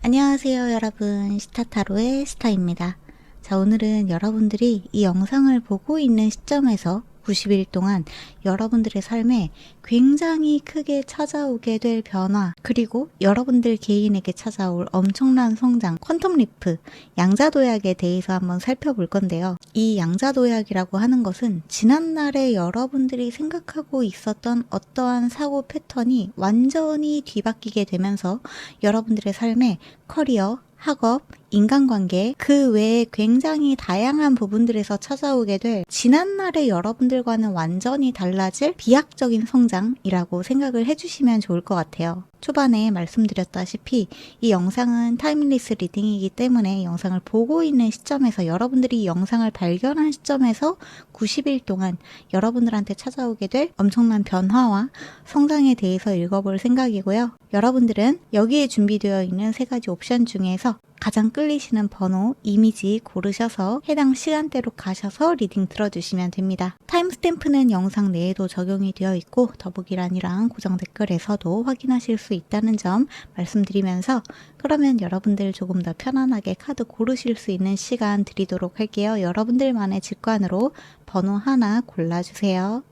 안녕하세요 여러분, 스타타로의 스타입니다. 자, 오늘은 여러분들이 이 영상을 보고 있는 시점에서 90일 동안 여러분들의 삶에 굉장히 크게 찾아오게 될 변화, 그리고 여러분들 개인에게 찾아올 엄청난 성장, 퀀텀 리프, 양자도약에 대해서 한번 살펴볼 건데요. 이 양자도약이라고 하는 것은 지난날에 여러분들이 생각하고 있었던 어떠한 사고 패턴이 완전히 뒤바뀌게 되면서 여러분들의 삶에 커리어, 학업, 인간관계, 그 외에 굉장히 다양한 부분들에서 찾아오게 될 지난날의 여러분들과는 완전히 달라질 비약적인 성장이라고 생각을 해주시면 좋을 것 같아요. 초반에 말씀드렸다시피 이 영상은 타임리스 리딩이기 때문에 영상을 보고 있는 시점에서, 여러분들이 이 영상을 발견한 시점에서 90일 동안 여러분들한테 찾아오게 될 엄청난 변화와 성장에 대해서 읽어볼 생각이고요. 여러분들은 여기에 준비되어 있는 3가지 옵션 중에서 가장 끌리시는 번호, 이미지 고르셔서 해당 시간대로 가셔서 리딩 들어주시면 됩니다. 타임스탬프는 영상 내에도 적용이 되어 있고 더보기란이랑 고정 댓글에서도 확인하실 수 있다는 점 말씀드리면서, 그러면 여러분들 조금 더 편안하게 카드 고르실 수 있는 시간 드리도록 할게요. 여러분들만의 직관으로 번호 하나 골라주세요.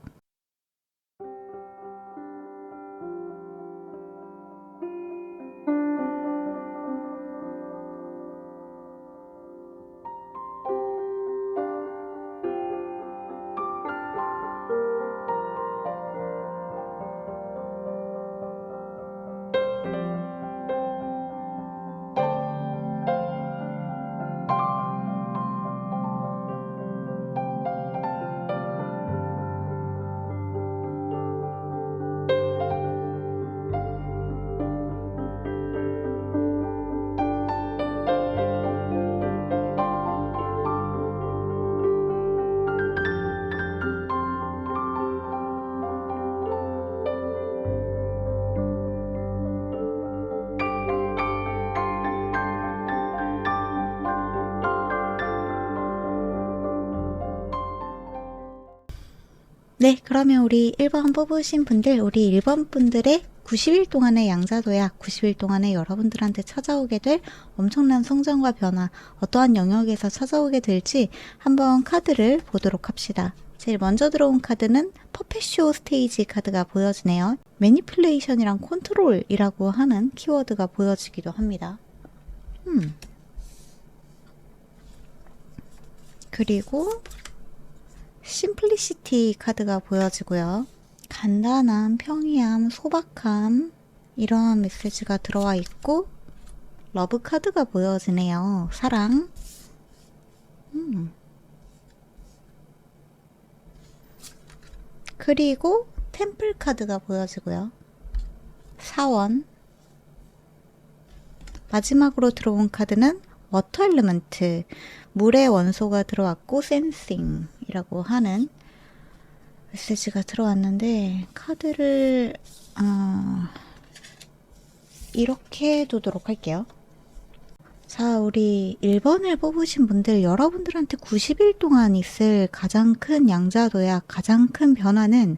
네, 그러면 우리 1번 뽑으신 분들, 우리 1번 분들의 90일 동안의 양자도약, 90일 동안에 여러분들한테 찾아오게 될 엄청난 성장과 변화, 어떠한 영역에서 찾아오게 될지 한번 카드를 보도록 합시다. 제일 먼저 들어온 카드는 퍼펫쇼 스테이지 카드가 보여지네요. 매니플레이션이랑 컨트롤이라고 하는 키워드가 보여지기도 합니다. 그리고 심플리시티 카드가 보여지고요. 간단함, 평이함, 소박함, 이러한 메시지가 들어와 있고, 러브 카드가 보여지네요. 사랑. 그리고 템플 카드가 보여지고요. 사원. 마지막으로 들어온 카드는 워터 엘리먼트, 물의 원소가 들어왔고 센싱 이라고 하는 메시지가 들어왔는데, 카드를 이렇게 두도록 할게요. 자, 우리 1번을 뽑으신 분들, 여러분들한테 90일 동안 있을 가장 큰 양자도약, 가장 큰 변화는,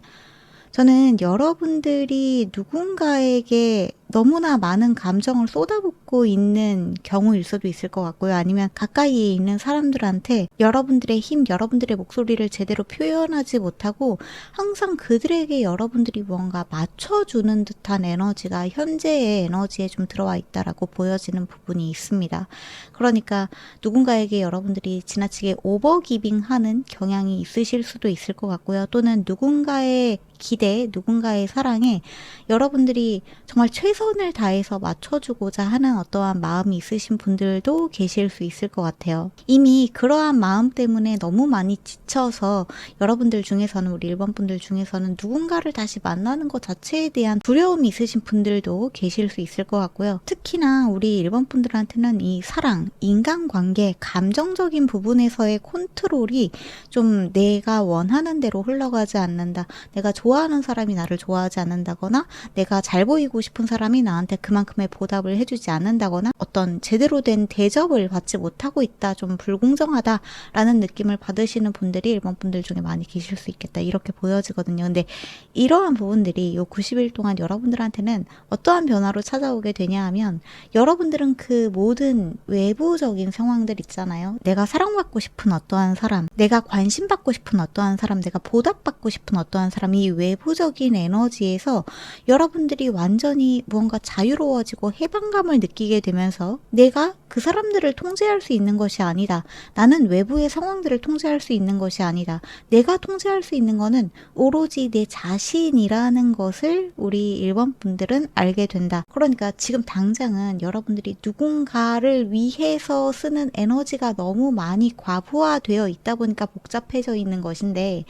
저는 여러분들이 누군가에게 너무나 많은 감정을 쏟아붓고 있는 경우일 수도 있을 것 같고요. 아니면 가까이에 있는 사람들한테 여러분들의 힘, 여러분들의 목소리를 제대로 표현하지 못하고 항상 그들에게 여러분들이 뭔가 맞춰주는 듯한 에너지가 현재의 에너지에 좀 들어와 있다라고 보여지는 부분이 있습니다. 그러니까 누군가에게 여러분들이 지나치게 오버기빙하는 경향이 있으실 수도 있을 것 같고요. 또는 누군가의 기대, 누군가의 사랑에 여러분들이 정말 최선을 다해서 맞춰주고자 하는 어떠한 마음이 있으신 분들도 계실 수 있을 것 같아요. 이미 그러한 마음 때문에 너무 많이 지쳐서 여러분들 중에서는, 우리 1번 분들 중에서는 누군가를 다시 만나는 것 자체에 대한 두려움이 있으신 분들도 계실 수 있을 것 같고요. 특히나 우리 1번 분들한테는 이 사랑, 인간관계, 감정적인 부분에서의 컨트롤이 좀 내가 원하는 대로 흘러가지 않는다, 내가 좋아하는 사람이 나를 좋아하지 않는다거나 내가 잘 보이고 싶은 사람 사람이 나한테 그만큼의 보답을 해주지 않는다거나 어떤 제대로 된 대접을 받지 못하고 있다, 좀 불공정하다라는 느낌을 받으시는 분들이 일본 분들 중에 많이 계실 수 있겠다, 이렇게 보여지거든요. 근데 이러한 부분들이 요 90일 동안 여러분들한테는 어떠한 변화로 찾아오게 되냐 하면, 여러분들은 그 모든 외부적인 상황들 있잖아요. 내가 사랑받고 싶은 어떠한 사람, 내가 관심받고 싶은 어떠한 사람, 내가 보답받고 싶은 어떠한 사람, 이 외부적인 에너지에서 여러분들이 완전히 무언가 자유로워지고 해방감을 느끼게 되면서 내가 그 사람들을 통제할 수 있는 것이 아니다. 나는 외부의 상황들을 통제할 수 있는 것이 아니다. 내가 통제할 수 있는 거는 오로지 내 자신이라는 것을 우리 1번 분들은 알게 된다. 그러니까 지금 당장은 여러분들이 누군가를 위해서 쓰는 에너지가 너무 많이 과부하되어 있다 보니까 복잡해져 있는 것인데,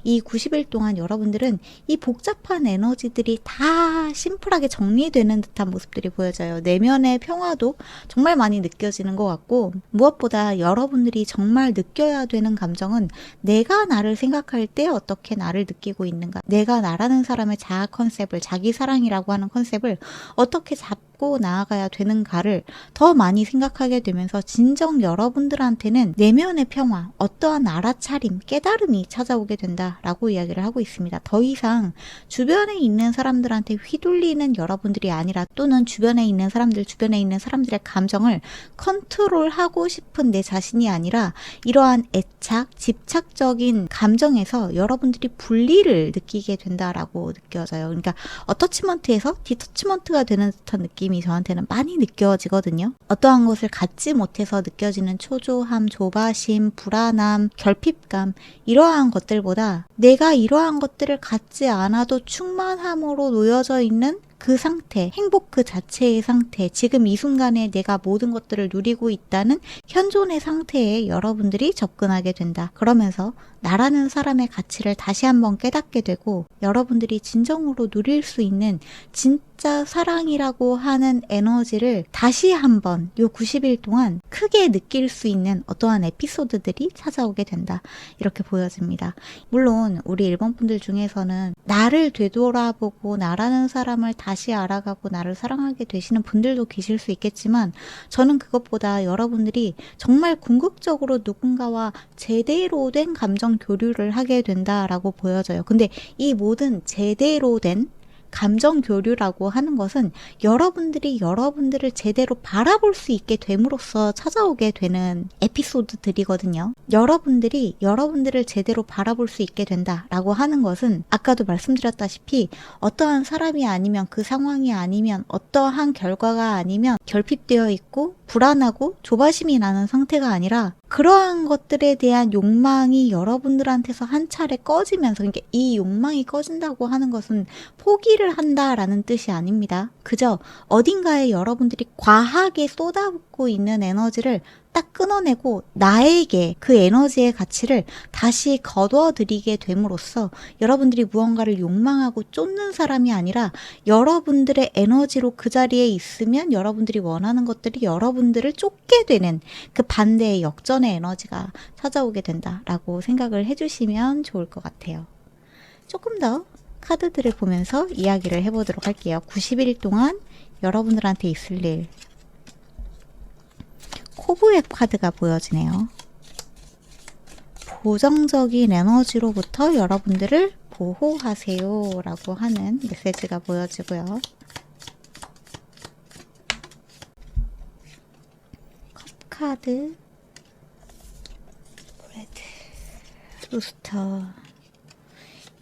이 90일 동안 여러분들은 이 복잡한 에너지들이 다 심플하게 정리되는 듯한 모습들이 보여져요. 내면의 평화도 정말 많이 느껴지는 것 같고, 무엇보다 여러분들이 정말 느껴야 되는 감정은 내가 나를 생각할 때 어떻게 나를 느끼고 있는가, 내가 나라는 사람의 자아 컨셉을, 자기 사랑이라고 하는 컨셉을 어떻게 잡고 나아가야 되는가를 더 많이 생각하게 되면서 진정 여러분들한테는 내면의 평화, 어떠한 알아차림, 깨달음이 찾아오게 된다라고 이야기를 하고 있습니다. 더 이상 주변에 있는 사람들한테 휘둘리는 여러분들이 아니라, 또는 주변에 있는 사람들의 감정을 컨트롤하고 싶은 내 자신이 아니라, 이러한 애착, 집착적인 감정에서 여러분들이 분리를 느끼게 된다라고 느껴져요. 그러니까 어터치먼트에서 디터치먼트가 되는 듯한 느낌이 저한테는 많이 느껴지거든요. 어떠한 것을 갖지 못해서 느껴지는 초조함, 조바심, 불안함, 결핍감, 이러한 것들보다 내가 이러한 것들을 갖지 않아도 충만함으로 놓여져 있는 그 상태, 행복 그 자체의 상태, 지금 이 순간에 내가 모든 것들을 누리고 있다는 현존의 상태에 여러분들이 접근하게 된다. 그러면서 나라는 사람의 가치를 다시 한번 깨닫게 되고, 여러분들이 진정으로 누릴 수 있는 진짜 사랑이라고 하는 에너지를 다시 한번 요 90일 동안 크게 느낄 수 있는 어떠한 에피소드들이 찾아오게 된다, 이렇게 보여집니다. 물론 우리 일본 분들 중에서는 나를 되돌아보고 나라는 사람을 다시 알아가고 나를 사랑하게 되시는 분들도 계실 수 있겠지만, 저는 그것보다 여러분들이 정말 궁극적으로 누군가와 제대로 된 감정 교류를 하게 된다라고 보여져요. 근데 이 모든 제대로 된 감정 교류라고 하는 것은 여러분들이 여러분들을 제대로 바라볼 수 있게 됨으로써 찾아오게 되는 에피소드들이거든요. 여러분들이 여러분들을 제대로 바라볼 수 있게 된다라고 하는 것은, 아까도 말씀드렸다시피 어떠한 사람이 아니면, 그 상황이 아니면, 어떠한 결과가 아니면 결핍되어 있고 불안하고 조바심이 나는 상태가 아니라, 그러한 것들에 대한 욕망이 여러분들한테서 한 차례 꺼지면서, 그러니까 이 욕망이 꺼진다고 하는 것은 포기를 한다라는 뜻이 아닙니다. 그저 어딘가에 여러분들이 과하게 쏟아붓고 있는 에너지를 딱 끊어내고 나에게 그 에너지의 가치를 다시 거둬들이게 됨으로써 여러분들이 무언가를 욕망하고 쫓는 사람이 아니라, 여러분들의 에너지로 그 자리에 있으면 여러분들이 원하는 것들이 여러분들을 쫓게 되는 그 반대의 역전의 에너지가 찾아오게 된다라고 생각을 해주시면 좋을 것 같아요. 조금 더 카드들을 보면서 이야기를 해보도록 할게요. 90일 동안 여러분들한테 있을 일. 코브웹 카드가 보여지네요. 보정적인 에너지로부터 여러분들을 보호하세요 라고 하는 메시지가 보여지고요. 컵카드, 브레드, 루스터,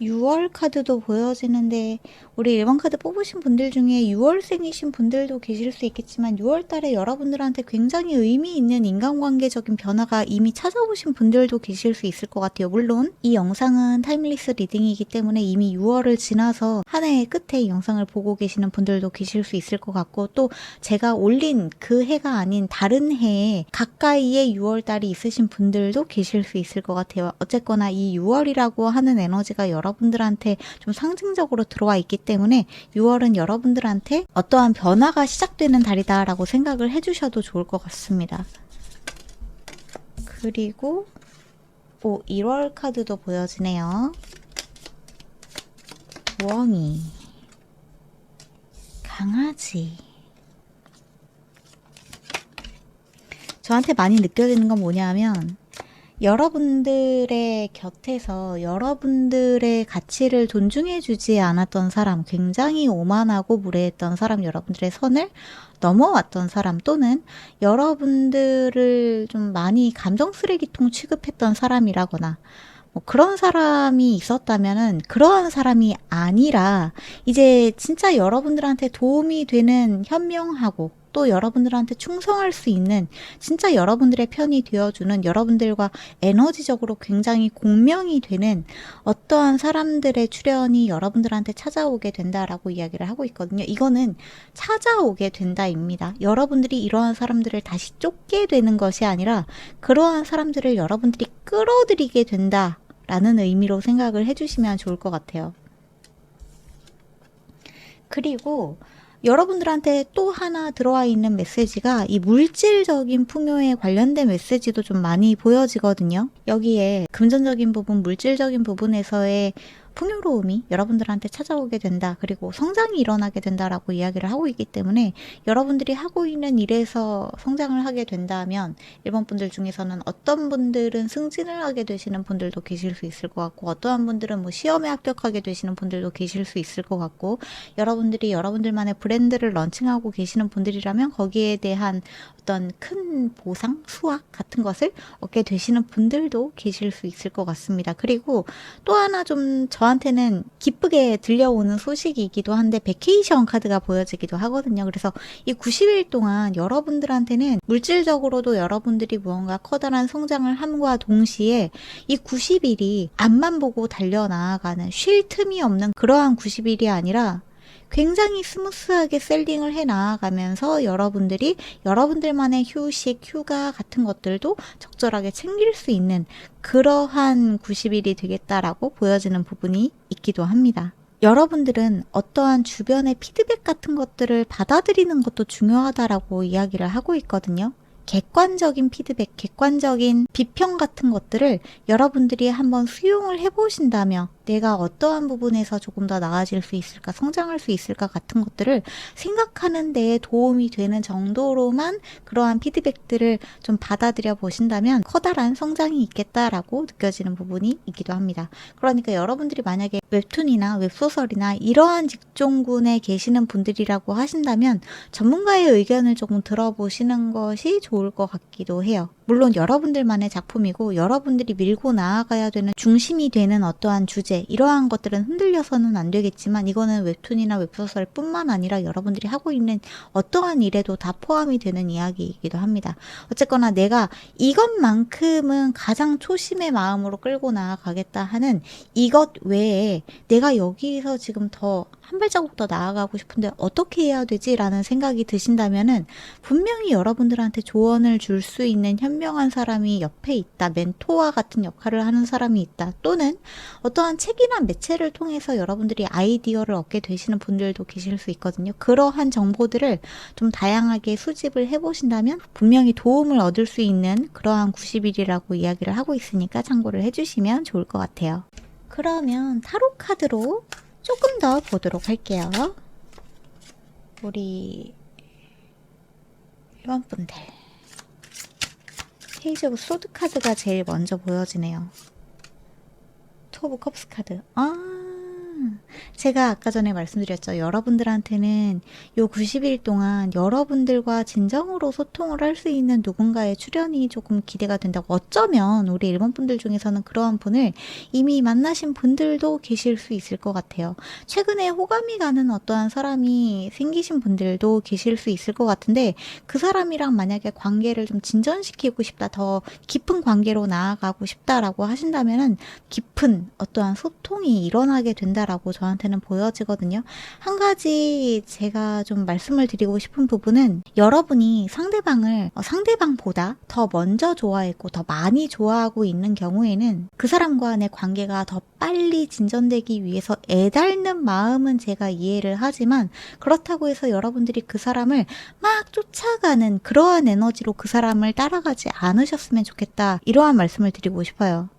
6월 카드도 보여지는데, 우리 1번 카드 뽑으신 분들 중에 6월생이신 분들도 계실 수 있겠지만, 6월달에 여러분들한테 굉장히 의미 있는 인간관계적인 변화가 이미 찾아오신 분들도 계실 수 있을 것 같아요. 물론 이 영상은 타임리스 리딩이기 때문에 이미 6월을 지나서 한 해의 끝에 이 영상을 보고 계시는 분들도 계실 수 있을 것 같고, 또 제가 올린 그 해가 아닌 다른 해에 가까이에 6월달이 있으신 분들도 계실 수 있을 것 같아요. 어쨌거나 이 6월이라고 하는 에너지가 여러분들한테 좀 상징적으로 들어와 있기 때문에 6월은 여러분들한테 어떠한 변화가 시작되는 달이다라고 생각을 해주셔도 좋을 것 같습니다. 그리고 1월 카드도 보여지네요. 웡이, 강아지. 저한테 많이 느껴지는 건 뭐냐면 여러분들의 곁에서 여러분들의 가치를 존중해주지 않았던 사람, 굉장히 오만하고 무례했던 사람, 여러분들의 선을 넘어왔던 사람, 또는 여러분들을 좀 많이 감정 쓰레기통 취급했던 사람이라거나 뭐 그런 사람이 있었다면은 그러한 사람이 아니라 이제 진짜 여러분들한테 도움이 되는, 현명하고 또 여러분들한테 충성할 수 있는, 진짜 여러분들의 편이 되어주는, 여러분들과 에너지적으로 굉장히 공명이 되는 어떠한 사람들의 출현이 여러분들한테 찾아오게 된다라고 이야기를 하고 있거든요. 이거는 찾아오게 된다입니다. 여러분들이 이러한 사람들을 다시 쫓게 되는 것이 아니라 그러한 사람들을 여러분들이 끌어들이게 된다 라는 의미로 생각을 해주시면 좋을 것 같아요. 그리고 여러분들한테 또 하나 들어와 있는 메시지가 이 물질적인 풍요에 관련된 메시지도 좀 많이 보여지거든요. 여기에 금전적인 부분, 물질적인 부분에서의 풍요로움이 여러분들한테 찾아오게 된다. 그리고 성장이 일어나게 된다라고 이야기를 하고 있기 때문에 여러분들이 하고 있는 일에서 성장을 하게 된다면 일본 분들 중에서는 어떤 분들은 승진을 하게 되시는 분들도 계실 수 있을 것 같고, 어떠한 분들은 뭐 시험에 합격하게 되시는 분들도 계실 수 있을 것 같고, 여러분들이 여러분들만의 브랜드를 런칭하고 계시는 분들이라면 거기에 대한 어떤 큰 보상, 수확 같은 것을 얻게 되시는 분들도 계실 수 있을 것 같습니다. 그리고 또 하나 좀 저한테는 기쁘게 들려오는 소식이기도 한데 베케이션 카드가 보여지기도 하거든요. 그래서 이 90일 동안 여러분들한테는 물질적으로도 여러분들이 무언가 커다란 성장을 함과 동시에 이 90일이 앞만 보고 달려나가는, 쉴 틈이 없는 그러한 90일이 아니라 굉장히 스무스하게 셀링을 해 나아가면서 여러분들이 여러분들만의 휴식, 휴가 같은 것들도 적절하게 챙길 수 있는 그러한 90일이 되겠다라고 보여지는 부분이 있기도 합니다. 여러분들은 어떠한 주변의 피드백 같은 것들을 받아들이는 것도 중요하다라고 이야기를 하고 있거든요. 객관적인 피드백, 객관적인 비평 같은 것들을 여러분들이 한번 수용을 해보신다면 내가 어떠한 부분에서 조금 더 나아질 수 있을까, 성장할 수 있을까 같은 것들을 생각하는 데에 도움이 되는 정도로만 그러한 피드백들을 좀 받아들여 보신다면 커다란 성장이 있겠다라고 느껴지는 부분이 있기도 합니다. 그러니까 여러분들이 만약에 웹툰이나 웹소설이나 이러한 직종군에 계시는 분들이라고 하신다면 전문가의 의견을 조금 들어보시는 것이 좋을 것 같기도 해요. 물론 여러분들만의 작품이고 여러분들이 밀고 나아가야 되는 중심이 되는 어떠한 주제, 이러한 것들은 흔들려서는 안 되겠지만 이거는 웹툰이나 웹소설 뿐만 아니라 여러분들이 하고 있는 어떠한 일에도 다 포함이 되는 이야기이기도 합니다. 어쨌거나 내가 이것만큼은 가장 초심의 마음으로 끌고 나아가겠다 하는 이것 외에 내가 여기서 지금 더 한 발자국 더 나아가고 싶은데 어떻게 해야 되지? 라는 생각이 드신다면은 분명히 여러분들한테 조언을 줄 수 있는 현명한 사람이 옆에 있다. 멘토와 같은 역할을 하는 사람이 있다. 또는 어떠한 책이나 매체를 통해서 여러분들이 아이디어를 얻게 되시는 분들도 계실 수 있거든요. 그러한 정보들을 좀 다양하게 수집을 해보신다면 분명히 도움을 얻을 수 있는 그러한 90일이라고 이야기를 하고 있으니까 참고를 해주시면 좋을 것 같아요. 그러면 타로 카드로 조금 더 보도록 할게요. 우리 일반 분들 페이지 오브 소드 카드가 제일 먼저 보여지네요. 투 오브 컵스 카드. 제가 아까 전에 말씀드렸죠. 여러분들한테는 요 90일 동안 여러분들과 진정으로 소통을 할 수 있는 누군가의 출현이 조금 기대가 된다고. 어쩌면 우리 일본 분들 중에서는 그러한 분을 이미 만나신 분들도 계실 수 있을 것 같아요. 최근에 호감이 가는 어떠한 사람이 생기신 분들도 계실 수 있을 것 같은데 그 사람이랑 만약에 관계를 좀 진전시키고 싶다, 더 깊은 관계로 나아가고 싶다라고 하신다면은 깊은 어떠한 소통이 일어나게 된다라고 저한테는 보여지거든요. 한 가지 제가 좀 말씀을 드리고 싶은 부분은 여러분이 상대방을 상대방보다 더 먼저 좋아했고 더 많이 좋아하고 있는 경우에는 그 사람과 내 관계가 더 빨리 진전되기 위해서 애달는 마음은 제가 이해를 하지만 그렇다고 해서 여러분들이 그 사람을 막 쫓아가는 그러한 에너지로 그 사람을 따라가지 않으셨으면 좋겠다. 이러한 말씀을 드리고 싶어요.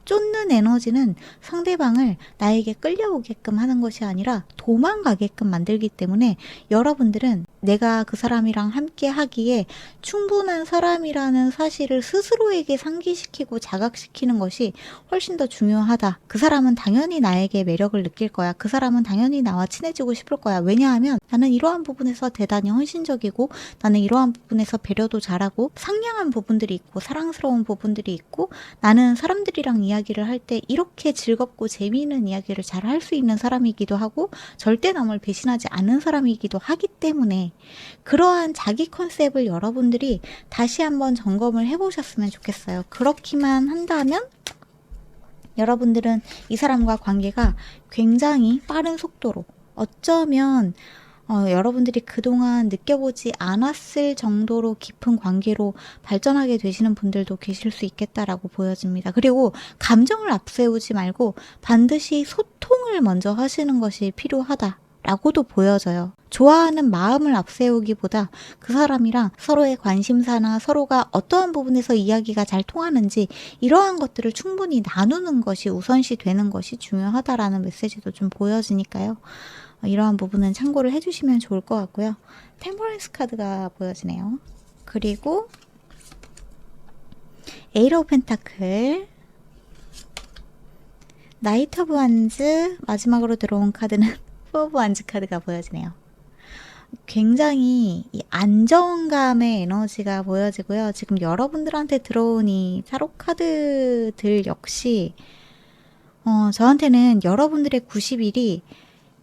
쫓는 에너지는 상대방을 나에게 끌려오게끔 하는 것이 아니라 도망가게끔 만들기 때문에 여러분들은 내가 그 사람이랑 함께 하기에 충분한 사람이라는 사실을 스스로에게 상기시키고 자각시키는 것이 훨씬 더 중요하다. 그 사람은 당연히 나에게 매력을 느낄 거야. 그 사람은 당연히 나와 친해지고 싶을 거야. 왜냐하면 나는 이러한 부분에서 대단히 헌신적이고 나는 이러한 부분에서 배려도 잘하고 상냥한 부분들이 있고 사랑스러운 부분들이 있고 나는 사람들이랑 이야기를 할 때 이렇게 즐겁고 재미있는 이야기를 잘 할 수 있는 사람이기도 하고 절대 남을 배신하지 않는 사람이기도 하기 때문에 그러한 자기 컨셉을 여러분들이 다시 한번 점검을 해보셨으면 좋겠어요. 그렇기만 한다면 여러분들은 이 사람과 관계가 굉장히 빠른 속도로 어쩌면 여러분들이 그동안 느껴보지 않았을 정도로 깊은 관계로 발전하게 되시는 분들도 계실 수 있겠다라고 보여집니다. 그리고 감정을 앞세우지 말고 반드시 소통을 먼저 하시는 것이 필요하다라고도 보여져요. 좋아하는 마음을 앞세우기보다 그 사람이랑 서로의 관심사나 서로가 어떠한 부분에서 이야기가 잘 통하는지 이러한 것들을 충분히 나누는 것이 우선시 되는 것이 중요하다라는 메시지도 좀 보여지니까요. 이러한 부분은 참고를 해주시면 좋을 것 같고요. 템퍼런스 카드가 보여지네요. 그리고 에이트 오브 펜타클, 나이트 오브 완즈, 마지막으로 들어온 카드는 포 오브 완즈 카드가 보여지네요. 굉장히 이 안정감의 에너지가 보여지고요. 지금 여러분들한테 들어온 이 타로 카드들 역시 저한테는 여러분들의 90일이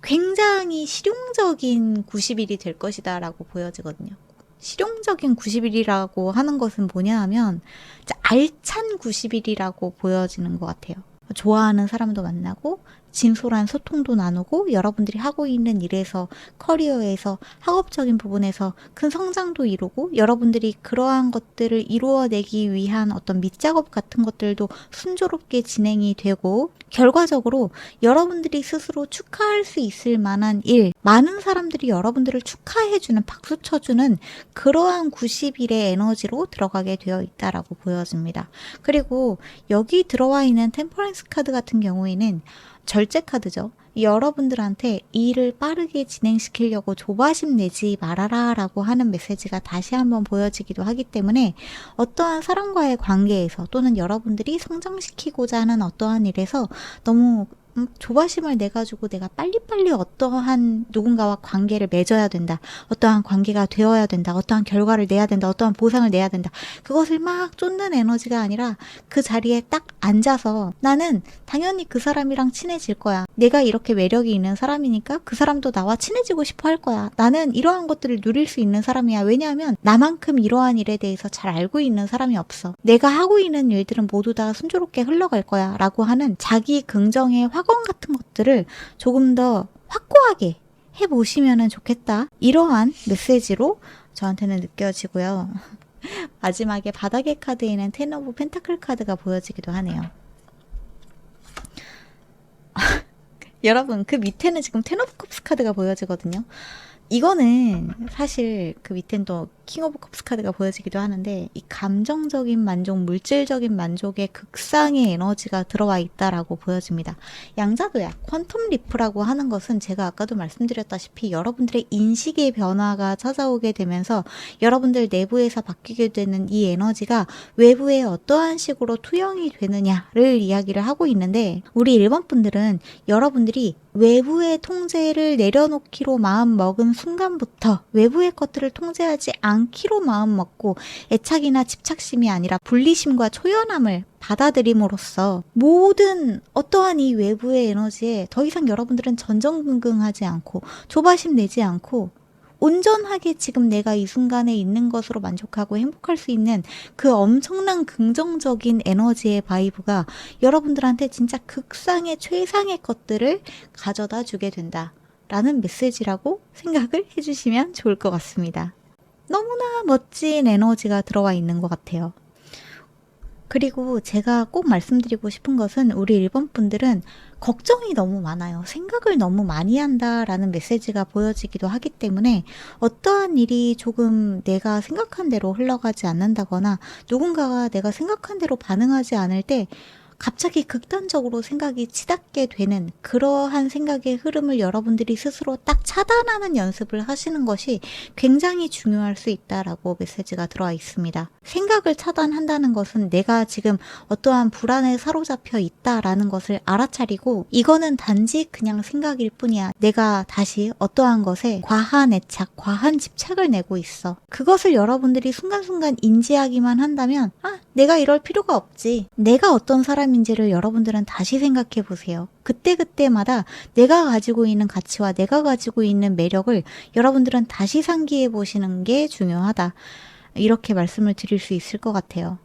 굉장히 실용적인 90일이 될 것이다 라고 보여지거든요. 실용적인 90일이라고 하는 것은 뭐냐 하면 알찬 90일이라고 보여지는 것 같아요. 좋아하는 사람도 만나고 진솔한 소통도 나누고 여러분들이 하고 있는 일에서 커리어에서 학업적인 부분에서 큰 성장도 이루고 여러분들이 그러한 것들을 이루어내기 위한 어떤 밑작업 같은 것들도 순조롭게 진행이 되고 결과적으로 여러분들이 스스로 축하할 수 있을 만한 일, 많은 사람들이 여러분들을 축하해주는 박수 쳐주는 그러한 90일의 에너지로 들어가게 되어 있다라고 보여집니다. 그리고 여기 들어와 있는 템퍼런스 카드 같은 경우에는 절제 카드죠. 여러분들한테 일을 빠르게 진행시키려고 조바심 내지 말아라 라고 하는 메시지가 다시 한번 보여지기도 하기 때문에 어떠한 사람과의 관계에서 또는 여러분들이 성장시키고자 하는 어떠한 일에서 너무 조바심을 내가지고 내가 빨리빨리 어떠한 누군가와 관계를 맺어야 된다. 어떠한 관계가 되어야 된다. 어떠한 결과를 내야 된다. 어떠한 보상을 내야 된다. 그것을 막 쫓는 에너지가 아니라 그 자리에 딱 앉아서 나는 당연히 그 사람이랑 친해질 거야. 내가 이렇게 매력이 있는 사람이니까 그 사람도 나와 친해지고 싶어 할 거야. 나는 이러한 것들을 누릴 수 있는 사람이야. 왜냐하면 나만큼 이러한 일에 대해서 잘 알고 있는 사람이 없어. 내가 하고 있는 일들은 모두 다 순조롭게 흘러갈 거야. 라고 하는 자기 긍정의 학원 같은 것들을 조금 더 확고하게 해보시면 좋겠다. 이러한 메시지로 저한테는 느껴지고요. 마지막에 바닥의 카드에는 텐 오브 펜타클 카드가 보여지기도 하네요. 여러분 그 밑에는 지금 텐 오브 컵스 카드가 보여지거든요. 이거는 사실 그 밑엔 또 킹 오브 컵스 카드가 보여지기도 하는데 이 감정적인 만족, 물질적인 만족의 극상의 에너지가 들어와 있다라고 보여집니다. 양자도약, 퀀텀 리프라고 하는 것은 제가 아까도 말씀드렸다시피 여러분들의 인식의 변화가 찾아오게 되면서 여러분들 내부에서 바뀌게 되는 이 에너지가 외부에 어떠한 식으로 투영이 되느냐를 이야기를 하고 있는데 우리 1번 분들은 여러분들이 외부의 통제를 내려놓기로 마음 먹은 순간부터 외부의 것들을 통제하지 않기로 마음 먹고 애착이나 집착심이 아니라 분리심과 초연함을 받아들임으로써 모든 어떠한 이 외부의 에너지에 더 이상 여러분들은 전전긍긍하지 않고 조바심 내지 않고 온전하게 지금 내가 이 순간에 있는 것으로 만족하고 행복할 수 있는 그 엄청난 긍정적인 에너지의 바이브가 여러분들한테 진짜 극상의 최상의 것들을 가져다 주게 된다 라는 메시지라고 생각을 해주시면 좋을 것 같습니다. 너무나 멋진 에너지가 들어와 있는 것 같아요. 그리고 제가 꼭 말씀드리고 싶은 것은 우리 1번 분들은 걱정이 너무 많아요. 생각을 너무 많이 한다라는 메시지가 보여지기도 하기 때문에 어떠한 일이 조금 내가 생각한 대로 흘러가지 않는다거나 누군가가 내가 생각한 대로 반응하지 않을 때 갑자기 극단적으로 생각이 치닫게 되는 그러한 생각의 흐름을 여러분들이 스스로 딱 차단하는 연습을 하시는 것이 굉장히 중요할 수 있다라고 메시지가 들어와 있습니다. 생각을 차단한다는 것은 내가 지금 어떠한 불안에 사로잡혀 있다라는 것을 알아차리고 이거는 단지 그냥 생각일 뿐이야. 내가 다시 어떠한 것에 과한 애착, 과한 집착을 내고 있어. 그것을 여러분들이 순간순간 인지하기만 한다면 내가 이럴 필요가 없지. 내가 어떤 사람인지를 여러분들은 다시 생각해 보세요. 그때그때마다 내가 가지고 있는 가치와 내가 가지고 있는 매력을 여러분들은 다시 상기해 보시는 게 중요하다. 이렇게 말씀을 드릴 수 있을 것 같아요.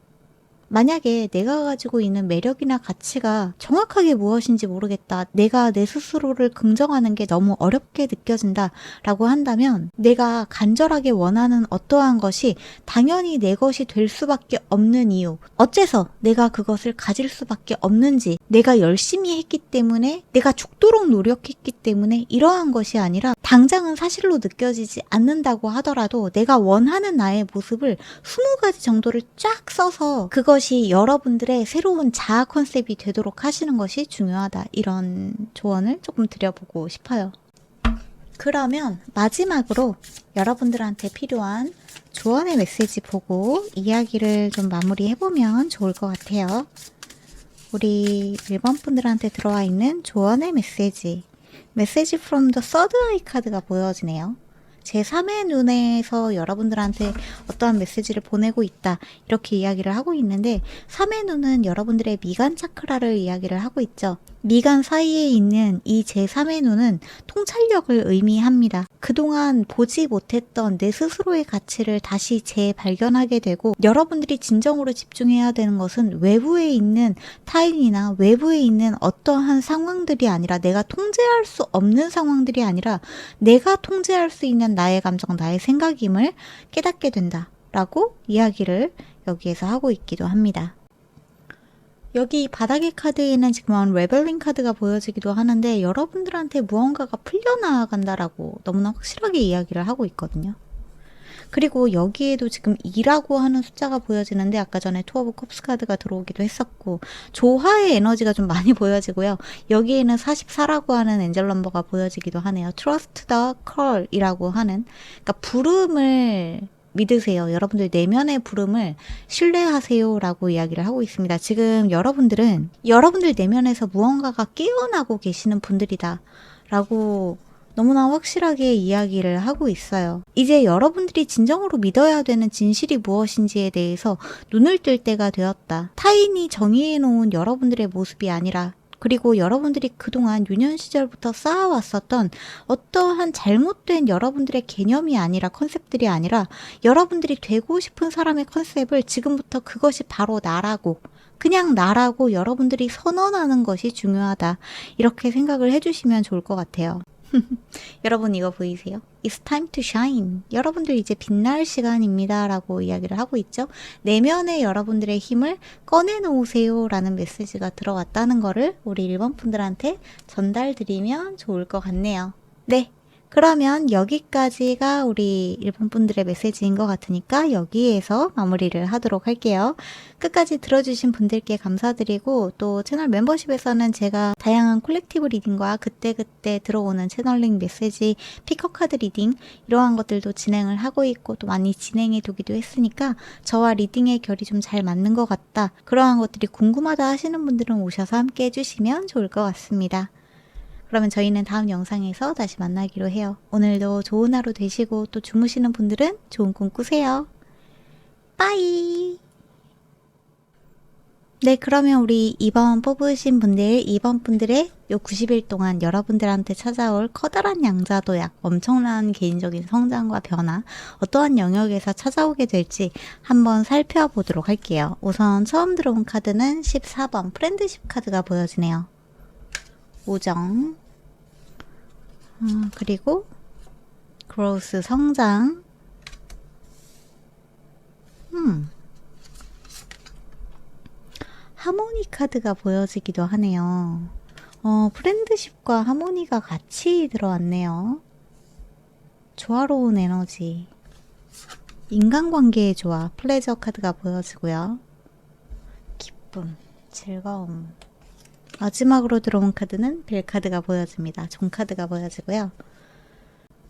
만약에 내가 가지고 있는 매력이나 가치가 정확하게 무엇인지 모르겠다. 내가 내 스스로를 긍정하는 게 너무 어렵게 느껴진다 라고 한다면 내가 간절하게 원하는 어떠한 것이 당연히 내 것이 될 수밖에 없는 이유. 어째서 내가 그것을 가질 수밖에 없는지 내가 열심히 했기 때문에 내가 죽도록 노력했기 때문에 이러한 것이 아니라 당장은 사실로 느껴지지 않는다고 하더라도 내가 원하는 나의 모습을 20가지 정도를 쫙 써서 그것이 여러분들의 새로운 자아 컨셉이 되도록 하시는 것이 중요하다. 이런 조언을 조금 드려보고 싶어요. 그러면 마지막으로 여러분들한테 필요한 조언의 메시지 보고 이야기를 좀 마무리해보면 좋을 것 같아요. 우리 1번 분들한테 들어와 있는 조언의 메시지 from the third eye 카드가 보여지네요. 제3의 눈에서 여러분들한테 어떠한 메시지를 보내고 있다. 이렇게 이야기를 하고 있는데 3의 눈은 여러분들의 미간 차크라를 이야기를 하고 있죠. 미간 사이에 있는 이 제3의 눈은 통찰력을 의미합니다. 그동안 보지 못했던 내 스스로의 가치를 다시 재발견하게 되고 여러분들이 진정으로 집중해야 되는 것은 외부에 있는 타인이나 외부에 있는 어떠한 상황들이 아니라 내가 통제할 수 없는 상황들이 아니라 내가 통제할 수 있는 나의 감정, 나의 생각임을 깨닫게 된다라고 이야기를 여기에서 하고 있기도 합니다. 여기 바닥의 카드에는 지금 레벨링 카드가 보여지기도 하는데 여러분들한테 무언가가 풀려나간다라고 너무나 확실하게 이야기를 하고 있거든요. 그리고 여기에도 지금 2라고 하는 숫자가 보여지는데 아까 전에 투 오브 컵스 카드가 들어오기도 했었고 조화의 에너지가 좀 많이 보여지고요. 여기에는 44라고 하는 엔젤 넘버가 보여지기도 하네요. Trust the call이라고 하는 그러니까 부름을 믿으세요. 여러분들 내면의 부름을 신뢰하세요 라고 이야기를 하고 있습니다. 지금 여러분들은 여러분들 내면에서 무언가가 깨어나고 계시는 분들이다 라고 너무나 확실하게 이야기를 하고 있어요. 이제 여러분들이 진정으로 믿어야 되는 진실이 무엇인지에 대해서 눈을 뜰 때가 되었다. 타인이 정의해놓은 여러분들의 모습이 아니라 그리고 여러분들이 그동안 유년 시절부터 쌓아왔었던 어떠한 잘못된 여러분들의 개념이 아니라 컨셉들이 아니라 여러분들이 되고 싶은 사람의 컨셉을 지금부터 그것이 바로 나라고 그냥 나라고 여러분들이 선언하는 것이 중요하다. 이렇게 생각을 해주시면 좋을 것 같아요. 여러분 이거 보이세요? It's time to shine. 여러분들 이제 빛날 시간입니다 라고 이야기를 하고 있죠. 내면의 여러분들의 힘을 꺼내놓으세요 라는 메시지가 들어왔다는 거를 우리 1번 분들한테 전달드리면 좋을 것 같네요. 네, 그러면 여기까지가 우리 1번 분들의 메시지인 것 같으니까 여기에서 마무리를 하도록 할게요. 끝까지 들어주신 분들께 감사드리고 또 채널 멤버십에서는 제가 다양한 콜렉티브 리딩과 그때그때 들어오는 채널링 메시지, 피커 카드 리딩 이러한 것들도 진행을 하고 있고 또 많이 진행해 두기도 했으니까 저와 리딩의 결이 좀 잘 맞는 것 같다. 그러한 것들이 궁금하다 하시는 분들은 오셔서 함께 해주시면 좋을 것 같습니다. 그러면 저희는 다음 영상에서 다시 만나기로 해요. 오늘도 좋은 하루 되시고 또 주무시는 분들은 좋은 꿈 꾸세요. 빠이! 네, 그러면 우리 2번 뽑으신 분들, 2번 분들의 요 90일 동안 여러분들한테 찾아올 커다란 양자도약, 엄청난 개인적인 성장과 변화, 어떠한 영역에서 찾아오게 될지 한번 살펴보도록 할게요. 우선 처음 들어온 카드는 14번 프렌드십 카드가 보여지네요. 우정, 그리고 growth 성장, 하모니 카드가 보여지기도 하네요. 프렌드십과 하모니가 같이 들어왔네요. 조화로운 에너지, 인간관계의 조화, 플레저 카드가 보여지고요. 기쁨, 즐거움. 마지막으로 들어온 카드는 벨 카드가 보여집니다. 종 카드가 보여지고요.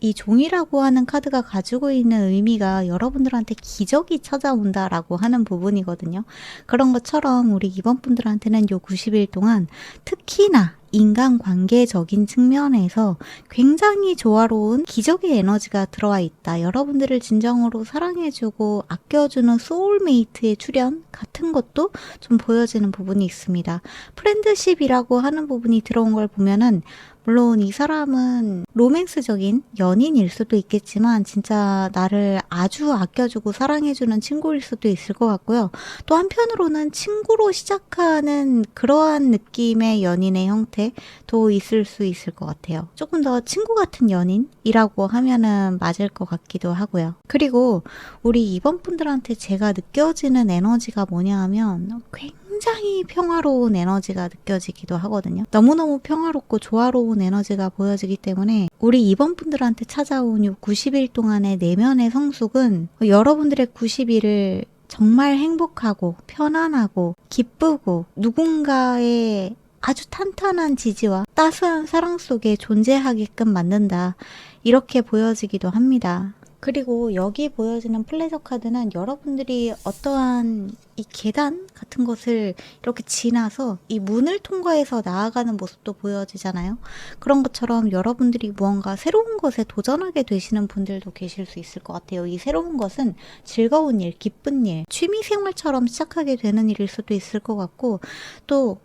이 종이라고 하는 카드가 가지고 있는 의미가 여러분들한테 기적이 찾아온다라고 하는 부분이거든요. 그런 것처럼 우리 이번 분들한테는 요 90일 동안 특히나 인간관계적인 측면에서 굉장히 조화로운 기적의 에너지가 들어와 있다. 여러분들을 진정으로 사랑해주고 아껴주는 소울메이트의 출현 같은 것도 좀 보여지는 부분이 있습니다. 프렌드십이라고 하는 부분이 들어온 걸 보면은 물론 이 사람은 로맨스적인 연인일 수도 있겠지만 진짜 나를 아주 아껴주고 사랑해주는 친구일 수도 있을 것 같고요. 또 한편으로는 친구로 시작하는 그러한 느낌의 연인의 형태도 있을 수 있을 것 같아요. 조금 더 친구 같은 연인이라고 하면은 맞을 것 같기도 하고요. 그리고 우리 이번 분들한테 제가 느껴지는 에너지가 뭐냐 하면 굉장히 평화로운 에너지가 느껴지기도 하거든요. 너무너무 평화롭고 조화로운 에너지가 보여지기 때문에 우리 이번 분들한테 찾아온 이 90일 동안의 내면의 성숙은 여러분들의 90일을 정말 행복하고 편안하고 기쁘고 누군가의 아주 탄탄한 지지와 따스한 사랑 속에 존재하게끔 만든다. 이렇게 보여지기도 합니다. 그리고 여기 보여지는 플레저 카드는 여러분들이 어떠한 이 계단 같은 것을 이렇게 지나서 이 문을 통과해서 나아가는 모습도 보여지잖아요. 그런 것처럼 여러분들이 무언가 새로운 것에 도전하게 되시는 분들도 계실 수 있을 것 같아요. 이 새로운 것은 즐거운 일, 기쁜 일, 취미생활처럼 시작하게 되는 일일 수도 있을 것 같고 또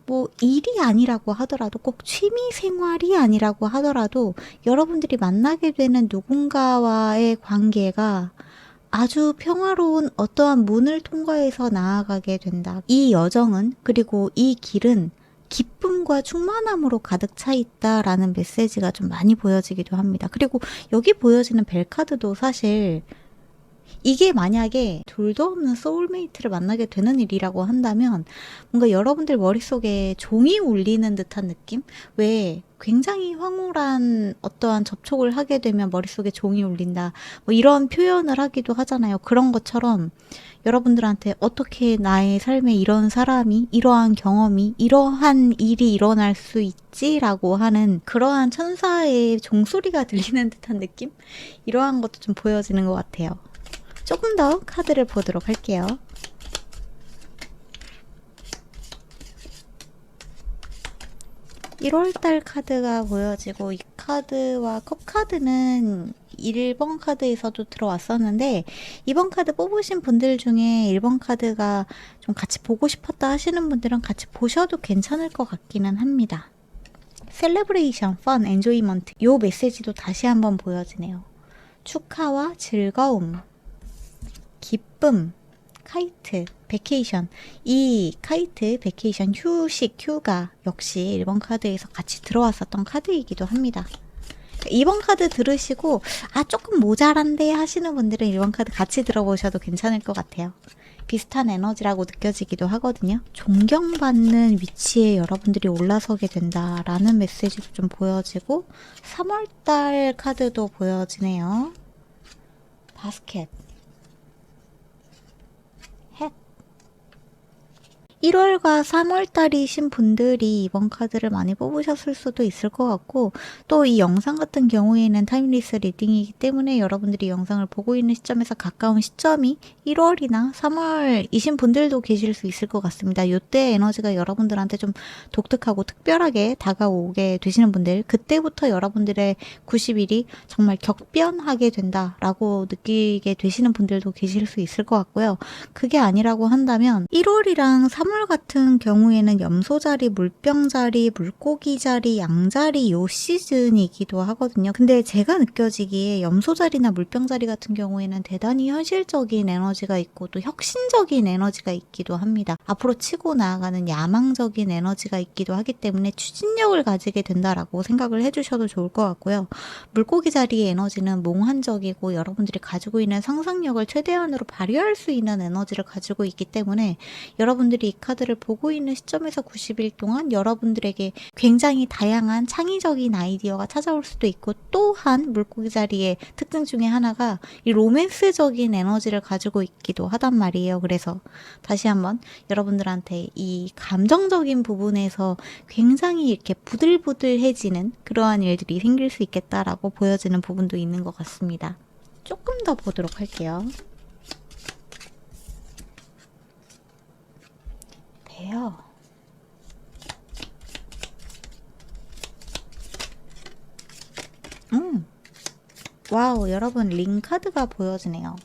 뭐 일이 아니라고 하더라도 꼭 취미 생활이 아니라고 하더라도 여러분들이 만나게 되는 누군가와의 관계가 아주 평화로운 어떠한 문을 통과해서 나아가게 된다. 이 여정은 그리고 이 길은 기쁨과 충만함으로 가득 차 있다라는 메시지가 좀 많이 보여지기도 합니다. 그리고 여기 보여지는 벨 카드도 사실 이게 만약에 둘도 없는 소울메이트를 만나게 되는 일이라고 한다면 뭔가 여러분들 머릿속에 종이 울리는 듯한 느낌? 왜 굉장히 황홀한 어떠한 접촉을 하게 되면 머릿속에 종이 울린다. 뭐 이런 표현을 하기도 하잖아요. 그런 것처럼 여러분들한테 어떻게 나의 삶에 이런 사람이, 이러한 경험이, 이러한 일이 일어날 수 있지라고 하는 그러한 천사의 종소리가 들리는 듯한 느낌? 이러한 것도 좀 보여지는 것 같아요. 조금 더 카드를 보도록 할게요. 1월달 카드가 보여지고 이 카드와 컵 카드는 1번 카드에서도 들어왔었는데 이번 카드 뽑으신 분들 중에 1번 카드가 좀 같이 보고 싶었다 하시는 분들은 같이 보셔도 괜찮을 것 같기는 합니다. 셀레브레이션, 펀, 엔조이먼트 이 메시지도 다시 한번 보여지네요. 축하와 즐거움, 기쁨, 카이트, 베케이션. 이 카이트, 베케이션, 휴식, 휴가 역시 1번 카드에서 같이 들어왔었던 카드이기도 합니다. 2번 카드 들으시고 조금 모자란데 하시는 분들은 1번 카드 같이 들어보셔도 괜찮을 것 같아요. 비슷한 에너지라고 느껴지기도 하거든요. 존경받는 위치에 여러분들이 올라서게 된다라는 메시지도 좀 보여지고 3월달 카드도 보여지네요. 바스켓, 1월과 3월달이신 분들이 이번 카드를 많이 뽑으셨을 수도 있을 것 같고 또 이 영상 같은 경우에는 타임리스 리딩이기 때문에 여러분들이 영상을 보고 있는 시점에서 가까운 시점이 1월이나 3월이신 분들도 계실 수 있을 것 같습니다. 이때 에너지가 여러분들한테 좀 독특하고 특별하게 다가오게 되시는 분들 그때부터 여러분들의 90일이 정말 격변하게 된다라고 느끼게 되시는 분들도 계실 수 있을 것 같고요. 그게 아니라고 한다면 1월이랑 3월 같은 경우에는 염소자리, 물병자리, 물고기자리, 양자리 요 시즌이기도 하거든요. 근데 제가 느껴지기에 염소자리나 물병자리 같은 경우에는 대단히 현실적인 에너지가 있고 또 혁신적인 에너지가 있기도 합니다. 앞으로 치고 나아가는 야망적인 에너지가 있기도 하기 때문에 추진력을 가지게 된다라고 생각을 해주셔도 좋을 것 같고요. 물고기자리의 에너지는 몽환적이고 여러분들이 가지고 있는 상상력을 최대한으로 발휘할 수 있는 에너지를 가지고 있기 때문에 여러분들이 카드를 보고 있는 시점에서 90일 동안 여러분들에게 굉장히 다양한 창의적인 아이디어가 찾아올 수도 있고, 또한 물고기 자리의 특징 중에 하나가 이 로맨스적인 에너지를 가지고 있기도 하단 말이에요. 그래서 다시 한번 여러분들한테 이 감정적인 부분에서 굉장히 이렇게 부들부들해지는 그러한 일들이 생길 수 있겠다라고 보여지는 부분도 있는 것 같습니다. 조금 더 보도록 할게요. 돼요. 와우, 여러분 링 카드가 보여지네요.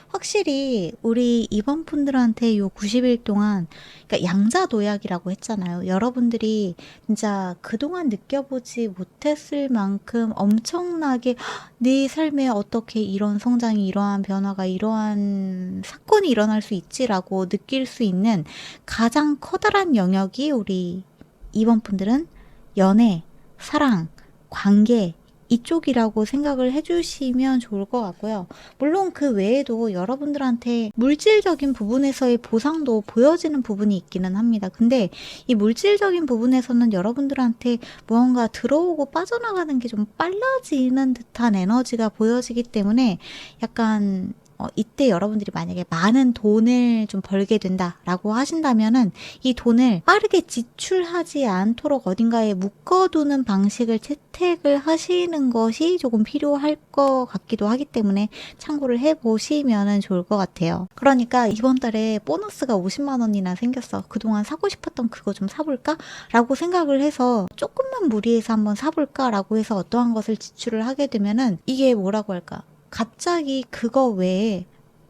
확실히 우리 이번 분들한테 요 90일 동안, 그러니까 양자도약이라고 했잖아요. 여러분들이 진짜 그동안 느껴보지 못했을 만큼 엄청나게 내 삶에 어떻게 이런 성장이, 이러한 변화가, 이러한 사건이 일어날 수 있지라고 느낄 수 있는 가장 커다란 영역이 우리 이번 분들은 연애, 사랑, 관계 이쪽이라고 생각을 해주시면 좋을 것 같고요. 물론 그 외에도 여러분들한테 물질적인 부분에서의 보상도 보여지는 부분이 있기는 합니다. 근데 이 물질적인 부분에서는 여러분들한테 무언가 들어오고 빠져나가는 게 좀 빨라지는 듯한 에너지가 보여지기 때문에 약간 이때 여러분들이 만약에 많은 돈을 좀 벌게 된다라고 하신다면은 이 돈을 빠르게 지출하지 않도록 어딘가에 묶어두는 방식을 채택을 하시는 것이 조금 필요할 것 같기도 하기 때문에 참고를 해보시면 좋을 것 같아요. 그러니까 이번 달에 보너스가 50만 원이나 생겼어. 그동안 사고 싶었던 그거 좀 사볼까? 라고 생각을 해서 조금만 무리해서 한번 사볼까? 라고 해서 어떠한 것을 지출을 하게 되면은 이게 뭐라고 할까? 갑자기 그거 외에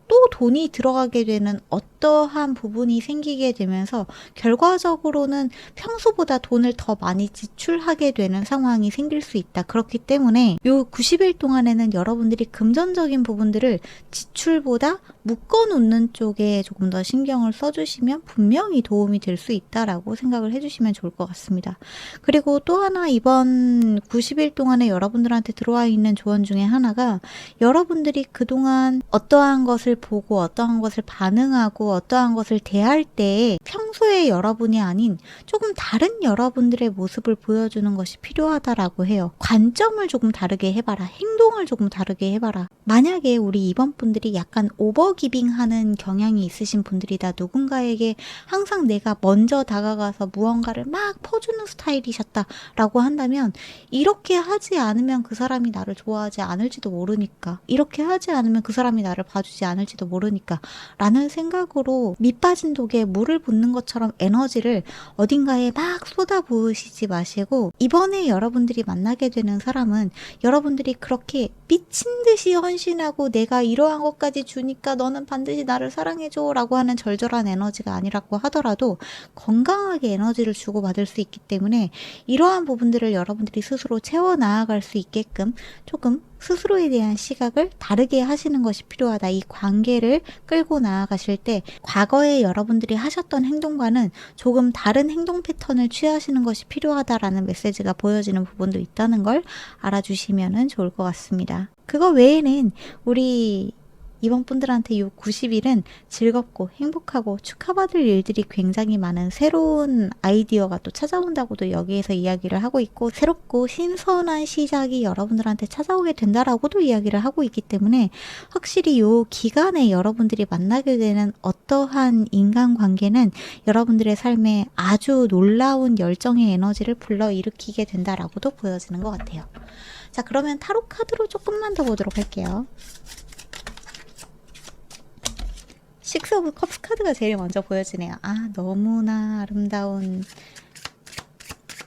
또 돈이 들어가게 되는 어떠한 부분이 생기게 되면서 결과적으로는 평소보다 돈을 더 많이 지출하게 되는 상황이 생길 수 있다. 그렇기 때문에 요 90일 동안에는 여러분들이 금전적인 부분들을 지출보다 묶어놓는 쪽에 조금 더 신경을 써주시면 분명히 도움이 될 수 있다라고 생각을 해주시면 좋을 것 같습니다. 그리고 또 하나 이번 90일 동안에 여러분들한테 들어와 있는 조언 중에 하나가, 여러분들이 그동안 어떠한 것을 보고 어떠한 것을 반응하고 어떠한 것을 대할 때 평소에 여러분이 아닌 조금 다른 여러분들의 모습을 보여주는 것이 필요하다라고 해요. 관점을 조금 다르게 해봐라. 행동을 조금 다르게 해봐라. 만약에 우리 이번 분들이 약간 오버기빙하는 경향이 있으신 분들이다. 누군가에게 항상 내가 먼저 다가가서 무언가를 막 퍼주는 스타일이셨다라고 한다면, 이렇게 하지 않으면 그 사람이 나를 좋아하지 않을지도 모르니까, 이렇게 하지 않으면 그 사람이 나를 봐주지 않을지도 모르니까 라는 생각으로 밑빠진 독에 물을 붓는 것처럼 에너지를 어딘가에 막 쏟아부으시지 마시고, 이번에 여러분들이 만나게 되는 사람은 여러분들이 그렇게 미친 듯이 헌신하고 내가 이러한 것까지 주니까 너는 반드시 나를 사랑해줘 라고 하는 절절한 에너지가 아니라고 하더라도 건강하게 에너지를 주고받을 수 있기 때문에 이러한 부분들을 여러분들이 스스로 채워나갈 수 있게끔 조금 스스로에 대한 시각을 다르게 하시는 것이 필요하다. 이 관계를 끌고 나아가실 때 과거에 여러분들이 하셨던 행동과는 조금 다른 행동 패턴을 취하시는 것이 필요하다라는 메시지가 보여지는 부분도 있다는 걸 알아주시면 좋을 것 같습니다. 그거 외에는 우리 이번 분들한테 이 90일은 즐겁고 행복하고 축하받을 일들이 굉장히 많은 새로운 아이디어가 또 찾아온다고도 여기에서 이야기를 하고 있고, 새롭고 신선한 시작이 여러분들한테 찾아오게 된다라고도 이야기를 하고 있기 때문에 확실히 이 기간에 여러분들이 만나게 되는 어떠한 인간관계는 여러분들의 삶에 아주 놀라운 열정의 에너지를 불러일으키게 된다라고도 보여지는 것 같아요. 자, 그러면 타로 카드로 조금만 더 보도록 할게요. 식스 오브 컵스 카드가 제일 먼저 보여지네요. 아, 너무나 아름다운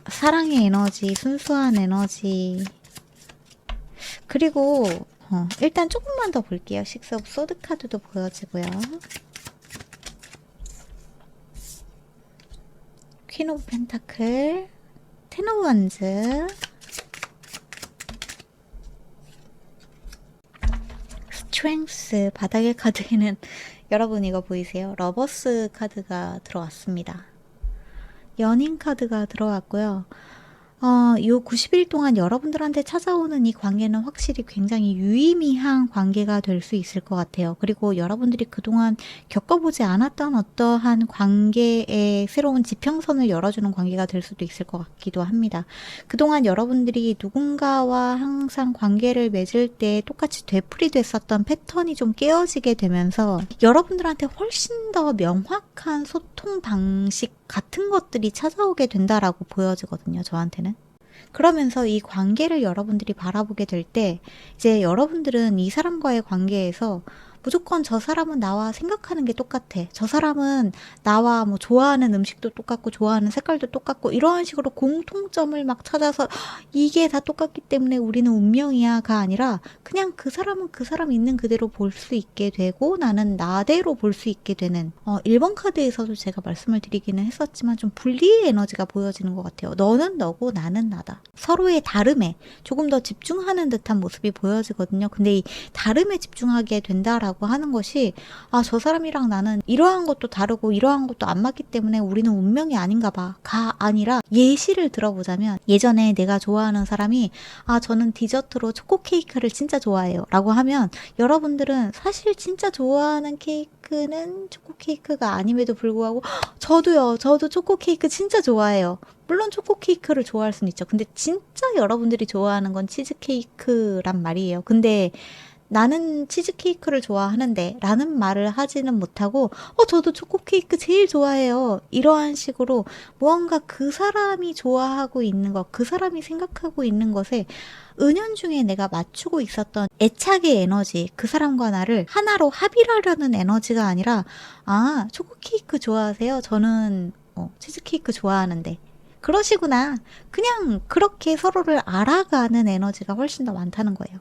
사랑의 에너지, 순수한 에너지. 그리고 일단 조금만 더 볼게요. 식스 오브 소드 카드도 보여지고요. 퀸 오브 펜타클, 텐 오브 원즈, 스트렝스. 바닥의 카드에는 여러분 이거 보이세요? 러버스 카드가 들어왔습니다. 연인 카드가 들어왔고요. 요 90일 동안 여러분들한테 찾아오는 이 관계는 확실히 굉장히 유의미한 관계가 될 수 있을 것 같아요. 그리고 여러분들이 그동안 겪어보지 않았던 어떠한 관계의 새로운 지평선을 열어주는 관계가 될 수도 있을 것 같기도 합니다. 그동안 여러분들이 누군가와 항상 관계를 맺을 때 똑같이 되풀이됐었던 패턴이 좀 깨어지게 되면서 여러분들한테 훨씬 더 명확한 소통 방식 같은 것들이 찾아오게 된다라고 보여지거든요, 저한테는. 그러면서 이 관계를 여러분들이 바라보게 될 때 이제 여러분들은 이 사람과의 관계에서 무조건 저 사람은 나와 생각하는 게 똑같아. 저 사람은 나와 뭐 좋아하는 음식도 똑같고 좋아하는 색깔도 똑같고 이러한 식으로 공통점을 막 찾아서 이게 다 똑같기 때문에 우리는 운명이야가 아니라 그냥 그 사람은 그 사람 있는 그대로 볼 수 있게 되고 나는 나대로 볼 수 있게 되는 1번 카드에서도 제가 말씀을 드리기는 했었지만 좀 분리의 에너지가 보여지는 것 같아요. 너는 너고 나는 나다. 서로의 다름에 조금 더 집중하는 듯한 모습이 보여지거든요. 근데 이 다름에 집중하게 된다라고 하는 것이 저 사람이랑 나는 이러한 것도 다르고 이러한 것도 안 맞기 때문에 우리는 운명이 아닌가 봐가 아니라 예시를 들어보자면 예전에 내가 좋아하는 사람이 저는 디저트로 초코 케이크를 진짜 좋아해요 라고 하면 여러분들은 사실 진짜 좋아하는 케이크는 초코 케이크가 아님에도 불구하고 저도요. 저도 초코 케이크 진짜 좋아해요. 물론 초코 케이크를 좋아할 수는 있죠. 근데 진짜 여러분들이 좋아하는 건 치즈 케이크란 말이에요. 근데 나는 치즈케이크를 좋아하는데 라는 말을 하지는 못하고 저도 초코케이크 제일 좋아해요. 이러한 식으로 무언가 그 사람이 좋아하고 있는 것, 그 사람이 생각하고 있는 것에 은연중에 내가 맞추고 있었던 애착의 에너지, 그 사람과 나를 하나로 합일하려는 에너지가 아니라 초코케이크 좋아하세요? 저는 치즈케이크 좋아하는데 그러시구나. 그냥 그렇게 서로를 알아가는 에너지가 훨씬 더 많다는 거예요.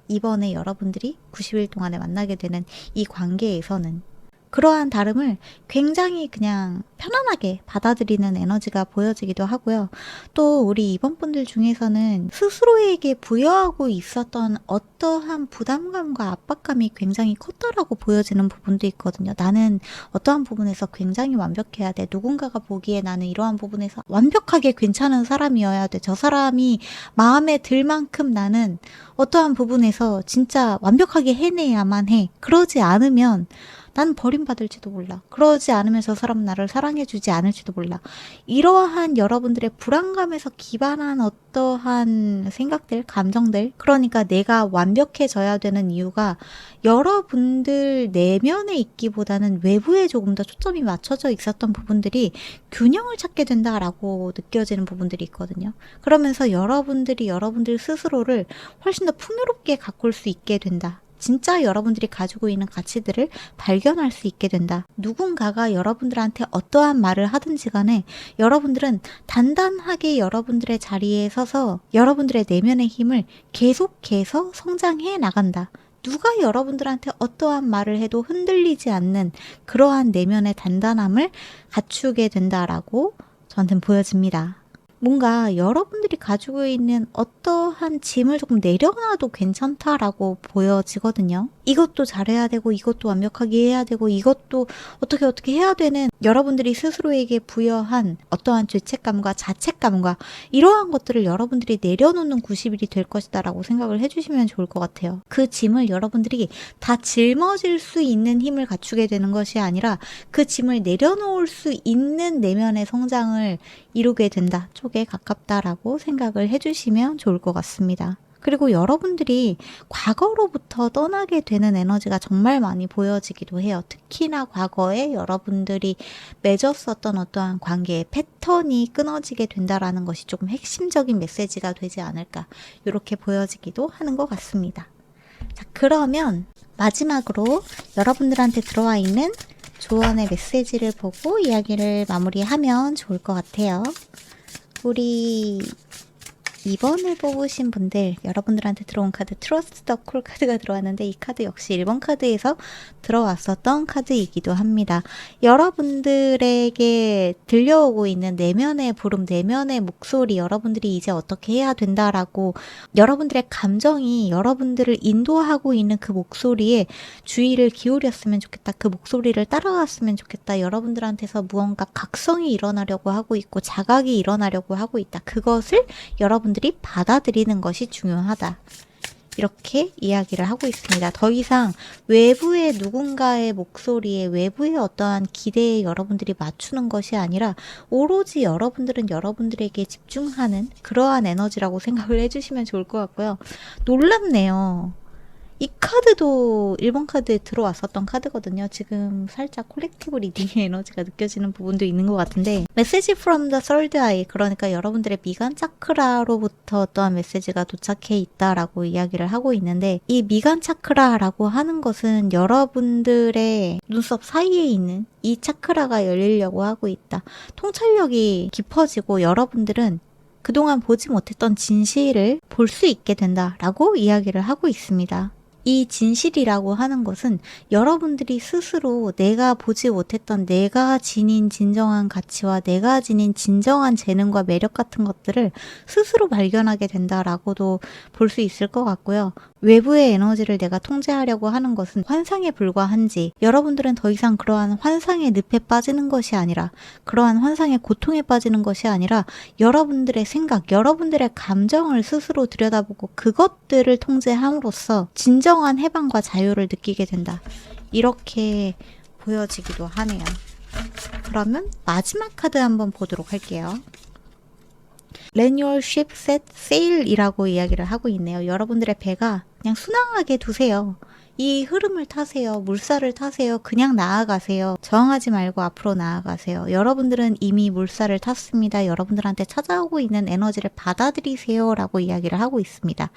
이번에 여러분들이 90일 동안에 만나게 되는 이 관계에서는 그러한 다름을 굉장히 그냥 편안하게 받아들이는 에너지가 보여지기도 하고요. 또 우리 이번 분들 중에서는 스스로에게 부여하고 있었던 어떠한 부담감과 압박감이 굉장히 컸다라고 보여지는 부분도 있거든요. 나는 어떠한 부분에서 굉장히 완벽해야 돼. 누군가가 보기에 나는 이러한 부분에서 완벽하게 괜찮은 사람이어야 돼. 저 사람이 마음에 들 만큼 나는 어떠한 부분에서 진짜 완벽하게 해내야만 해. 그러지 않으면 난 버림받을지도 몰라. 그러지 않으면 저 사람은 나를 사랑해주지 않을지도 몰라. 이러한 여러분들의 불안감에서 기반한 어떠한 생각들, 감정들, 그러니까 내가 완벽해져야 되는 이유가 여러분들 내면에 있기보다는 외부에 조금 더 초점이 맞춰져 있었던 부분들이 균형을 찾게 된다라고 느껴지는 부분들이 있거든요. 그러면서 여러분들이 여러분들 스스로를 훨씬 더 풍요롭게 가꿀 수 있게 된다. 진짜 여러분들이 가지고 있는 가치들을 발견할 수 있게 된다. 누군가가 여러분들한테 어떠한 말을 하든지 간에 여러분들은 단단하게 여러분들의 자리에 서서 여러분들의 내면의 힘을 계속해서 성장해 나간다. 누가 여러분들한테 어떠한 말을 해도 흔들리지 않는 그러한 내면의 단단함을 갖추게 된다라고 저한테는 보여집니다. 뭔가 여러분들이 가지고 있는 어떠한 짐을 조금 내려놔도 괜찮다라고 보여지거든요. 이것도 잘해야 되고 이것도 완벽하게 해야 되고 이것도 어떻게 해야 되는 여러분들이 스스로에게 부여한 어떠한 죄책감과 자책감과 이러한 것들을 여러분들이 내려놓는 90일이 될 것이다 라고 생각을 해주시면 좋을 것 같아요. 그 짐을 여러분들이 다 짊어질 수 있는 힘을 갖추게 되는 것이 아니라 그 짐을 내려놓을 수 있는 내면의 성장을 이루게 된다 쪽에 가깝다라고 생각을 해주시면 좋을 것 같습니다. 그리고 여러분들이 과거로부터 떠나게 되는 에너지가 정말 많이 보여지기도 해요. 특히나 과거에 여러분들이 맺었었던 어떠한 관계의 패턴이 끊어지게 된다라는 것이 조금 핵심적인 메시지가 되지 않을까 이렇게 보여지기도 하는 것 같습니다. 자, 그러면 마지막으로 여러분들한테 들어와 있는 조언의 메시지를 보고 이야기를 마무리하면 좋을 것 같아요. 우리 2번을 뽑으신 분들, 여러분들한테 들어온 카드 트러스트 더 콜 카드가 들어왔는데 이 카드 역시 1번 카드에서 들어왔었던 카드이기도 합니다. 여러분들에게 들려오고 있는 내면의 부름, 내면의 목소리, 여러분들이 이제 어떻게 해야 된다라고 여러분들의 감정이 여러분들을 인도하고 있는 그 목소리에 주의를 기울였으면 좋겠다. 그 목소리를 따라갔으면 좋겠다. 여러분들한테서 무언가 각성이 일어나려고 하고 있고 자각이 일어나려고 하고 있다. 그것을 여러분들이 받아들이는 것이 중요하다. 이렇게 이야기를 하고 있습니다. 더 이상 외부의 누군가의 목소리에 외부의 어떠한 기대에 여러분들이 맞추는 것이 아니라 오로지 여러분들은 여러분들에게 집중하는 그러한 에너지라고 생각을 해주시면 좋을 것 같고요. 놀랍네요. 이 카드도 1번 카드에 들어왔었던 카드거든요. 지금 살짝 콜렉티브 리딩의 에너지가 느껴지는 부분도 있는 것 같은데 메시지 from the third eye, 그러니까 여러분들의 미간 차크라로부터 어떠한 메시지가 도착해 있다라고 이야기를 하고 있는데 이 미간 차크라라고 하는 것은 여러분들의 눈썹 사이에 있는 이 차크라가 열리려고 하고 있다. 통찰력이 깊어지고 여러분들은 그동안 보지 못했던 진실을 볼 수 있게 된다라고 이야기를 하고 있습니다. 이 진실이라고 하는 것은 여러분들이 스스로 내가 보지 못했던 내가 지닌 진정한 가치와 내가 지닌 진정한 재능과 매력 같은 것들을 스스로 발견하게 된다라고도 볼 수 있을 것 같고요. 외부의 에너지를 내가 통제하려고 하는 것은 환상에 불과한지 여러분들은 더 이상 그러한 환상의 늪에 빠지는 것이 아니라 그러한 환상의 고통에 빠지는 것이 아니라 여러분들의 생각, 여러분들의 감정을 스스로 들여다보고 그것들을 통제함으로써 진정한 해방과 자유를 느끼게 된다. 이렇게 보여지기도 하네요. 그러면 마지막 카드 한번 보도록 할게요. Let your ship set sail이라고 이야기를 하고 있네요. 여러분들의 배가 그냥 순항하게 두세요. 이 흐름을 타세요. 물살을 타세요. 그냥 나아가세요. 저항하지 말고 앞으로 나아가세요. 여러분들은 이미 물살을 탔습니다. 여러분들한테 찾아오고 있는 에너지를 받아들이세요 라고 이야기를 하고 있습니다.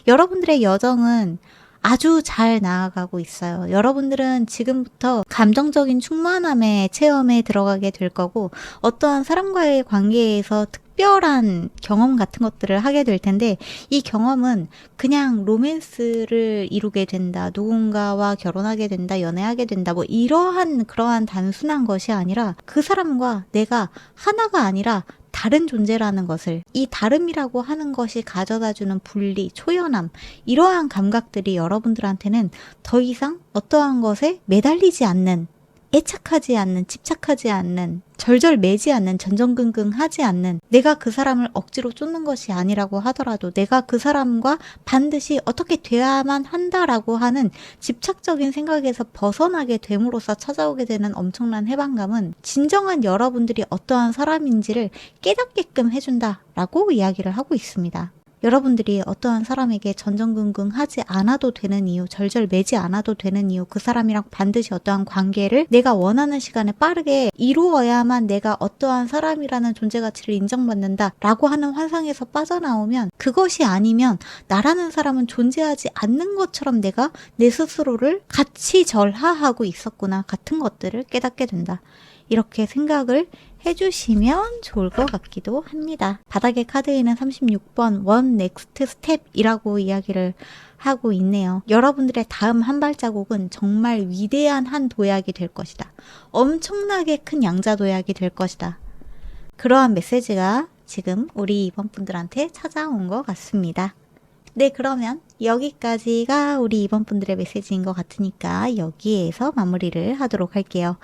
여러분들의 여정은 아주 잘 나아가고 있어요. 여러분들은 지금부터 감정적인 충만함의 체험에 들어가게 될 거고 어떠한 사람과의 관계에서 특별한 경험 같은 것들을 하게 될 텐데 이 경험은 그냥 로맨스를 이루게 된다, 누군가와 결혼하게 된다, 연애하게 된다 뭐 이러한 그러한 단순한 것이 아니라 그 사람과 내가 하나가 아니라 다른 존재라는 것을, 이 다름이라고 하는 것이 가져다주는 분리, 초연함, 이러한 감각들이 여러분들한테는 더 이상 어떠한 것에 매달리지 않는, 애착하지 않는, 집착하지 않는, 절절매지 않는, 전전긍긍하지 않는, 내가 그 사람을 억지로 쫓는 것이 아니라고 하더라도 내가 그 사람과 반드시 어떻게 돼야만 한다라고 하는 집착적인 생각에서 벗어나게 됨으로써 찾아오게 되는 엄청난 해방감은 진정한 여러분들이 어떠한 사람인지를 깨닫게끔 해준다라고 이야기를 하고 있습니다. 여러분들이 어떠한 사람에게 전전긍긍하지 않아도 되는 이유, 절절매지 않아도 되는 이유, 그 사람이랑 반드시 어떠한 관계를 내가 원하는 시간에 빠르게 이루어야만 내가 어떠한 사람이라는 존재 가치를 인정받는다 라고 하는 환상에서 빠져나오면 그것이 아니면 나라는 사람은 존재하지 않는 것처럼 내가 내 스스로를 같이 절하하고 있었구나 같은 것들을 깨닫게 된다. 이렇게 생각을 해주시면 좋을 것 같기도 합니다. 바닥의 카드에는 36번 One Next Step이라고 이야기를 하고 있네요. 여러분들의 다음 한 발자국은 정말 위대한 한 도약이 될 것이다. 엄청나게 큰 양자 도약이 될 것이다. 그러한 메시지가 지금 우리 이번 분들한테 찾아온 것 같습니다. 네, 그러면 여기까지가 우리 이번 분들의 메시지인 것 같으니까 여기에서 마무리를 하도록 할게요.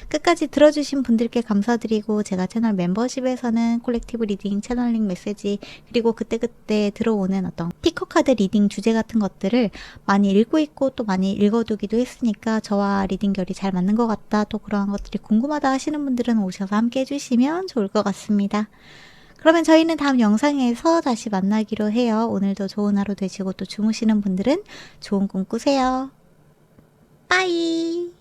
끝까지 들어주신 분들께 감사드리고 제가 채널 멤버십에서는 콜렉티브 리딩, 채널링 메시지 그리고 그때그때 들어오는 어떤 피커카드 리딩 주제 같은 것들을 많이 읽고 있고 또 많이 읽어두기도 했으니까 저와 리딩 결이 잘 맞는 것 같다, 또 그러한 것들이 궁금하다 하시는 분들은 오셔서 함께 해주시면 좋을 것 같습니다. 그러면 저희는 다음 영상에서 다시 만나기로 해요. 오늘도 좋은 하루 되시고 또 주무시는 분들은 좋은 꿈 꾸세요. 빠이!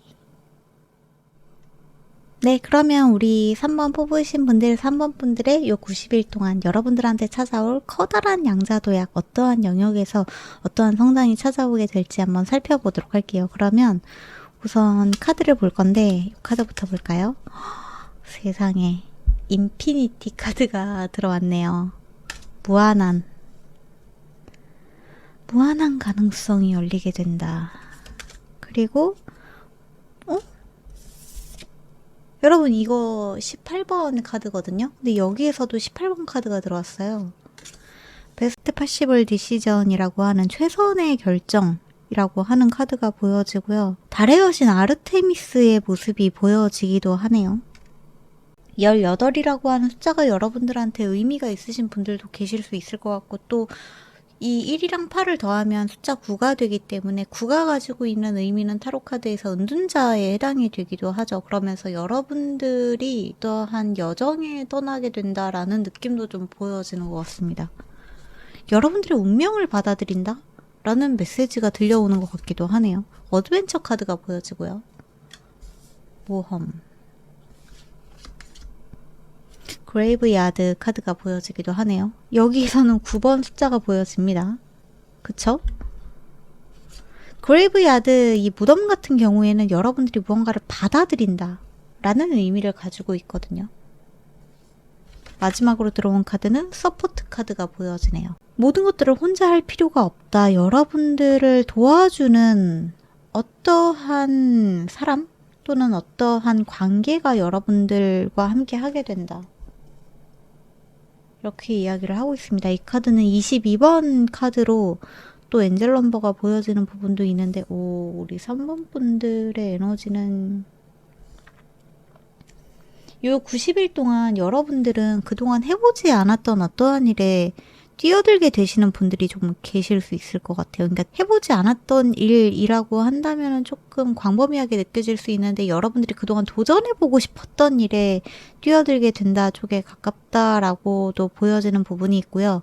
네, 그러면 우리 3번 뽑으신 분들, 3번 분들의 요 90일 동안 여러분들한테 찾아올 커다란 양자도약, 어떠한 영역에서 어떠한 성장이 찾아오게 될지 한번 살펴보도록 할게요. 그러면 우선 카드를 볼 건데 이 카드부터 볼까요? 세상에 인피니티 카드가 들어왔네요. 무한한, 무한한 가능성이 열리게 된다. 그리고 여러분 이거 18번 카드거든요. 근데 여기에서도 18번 카드가 들어왔어요. 베스트 파시블 디시전이라고 하는 최선의 결정이라고 하는 카드가 보여지고요. 달의 여신 아르테미스의 모습이 보여지기도 하네요. 18이라고 하는 숫자가 여러분들한테 의미가 있으신 분들도 계실 수 있을 것 같고, 또 이 1이랑 8을 더하면 숫자 9가 되기 때문에 9가 가지고 있는 의미는 타로카드에서 은둔자에 해당이 되기도 하죠. 그러면서 여러분들이 어떠한 여정에 떠나게 된다라는 느낌도 좀 보여지는 것 같습니다. 여러분들의 운명을 받아들인다? 라는 메시지가 들려오는 것 같기도 하네요. 어드벤처 카드가 보여지고요. 모험. 그레이브야드 카드가 보여지기도 하네요. 여기서는 9번 숫자가 보여집니다. 그쵸? 그레이브야드 이 무덤 같은 경우에는 여러분들이 무언가를 받아들인다 라는 의미를 가지고 있거든요. 마지막으로 들어온 카드는 서포트 카드가 보여지네요. 모든 것들을 혼자 할 필요가 없다. 여러분들을 도와주는 어떠한 사람 또는 어떠한 관계가 여러분들과 함께 하게 된다. 이렇게 이야기를 하고 있습니다. 이 카드는 22번 카드로 또 엔젤 넘버가 보여지는 부분도 있는데, 우리 3번 분들의 에너지는 요 90일 동안 여러분들은 그동안 해보지 않았던 어떠한 일에 뛰어들게 되시는 분들이 좀 계실 수 있을 것 같아요. 그러니까 해보지 않았던 일이라고 한다면 조금 광범위하게 느껴질 수 있는데, 여러분들이 그동안 도전해보고 싶었던 일에 뛰어들게 된다 쪽에 가깝다라고도 보여지는 부분이 있고요.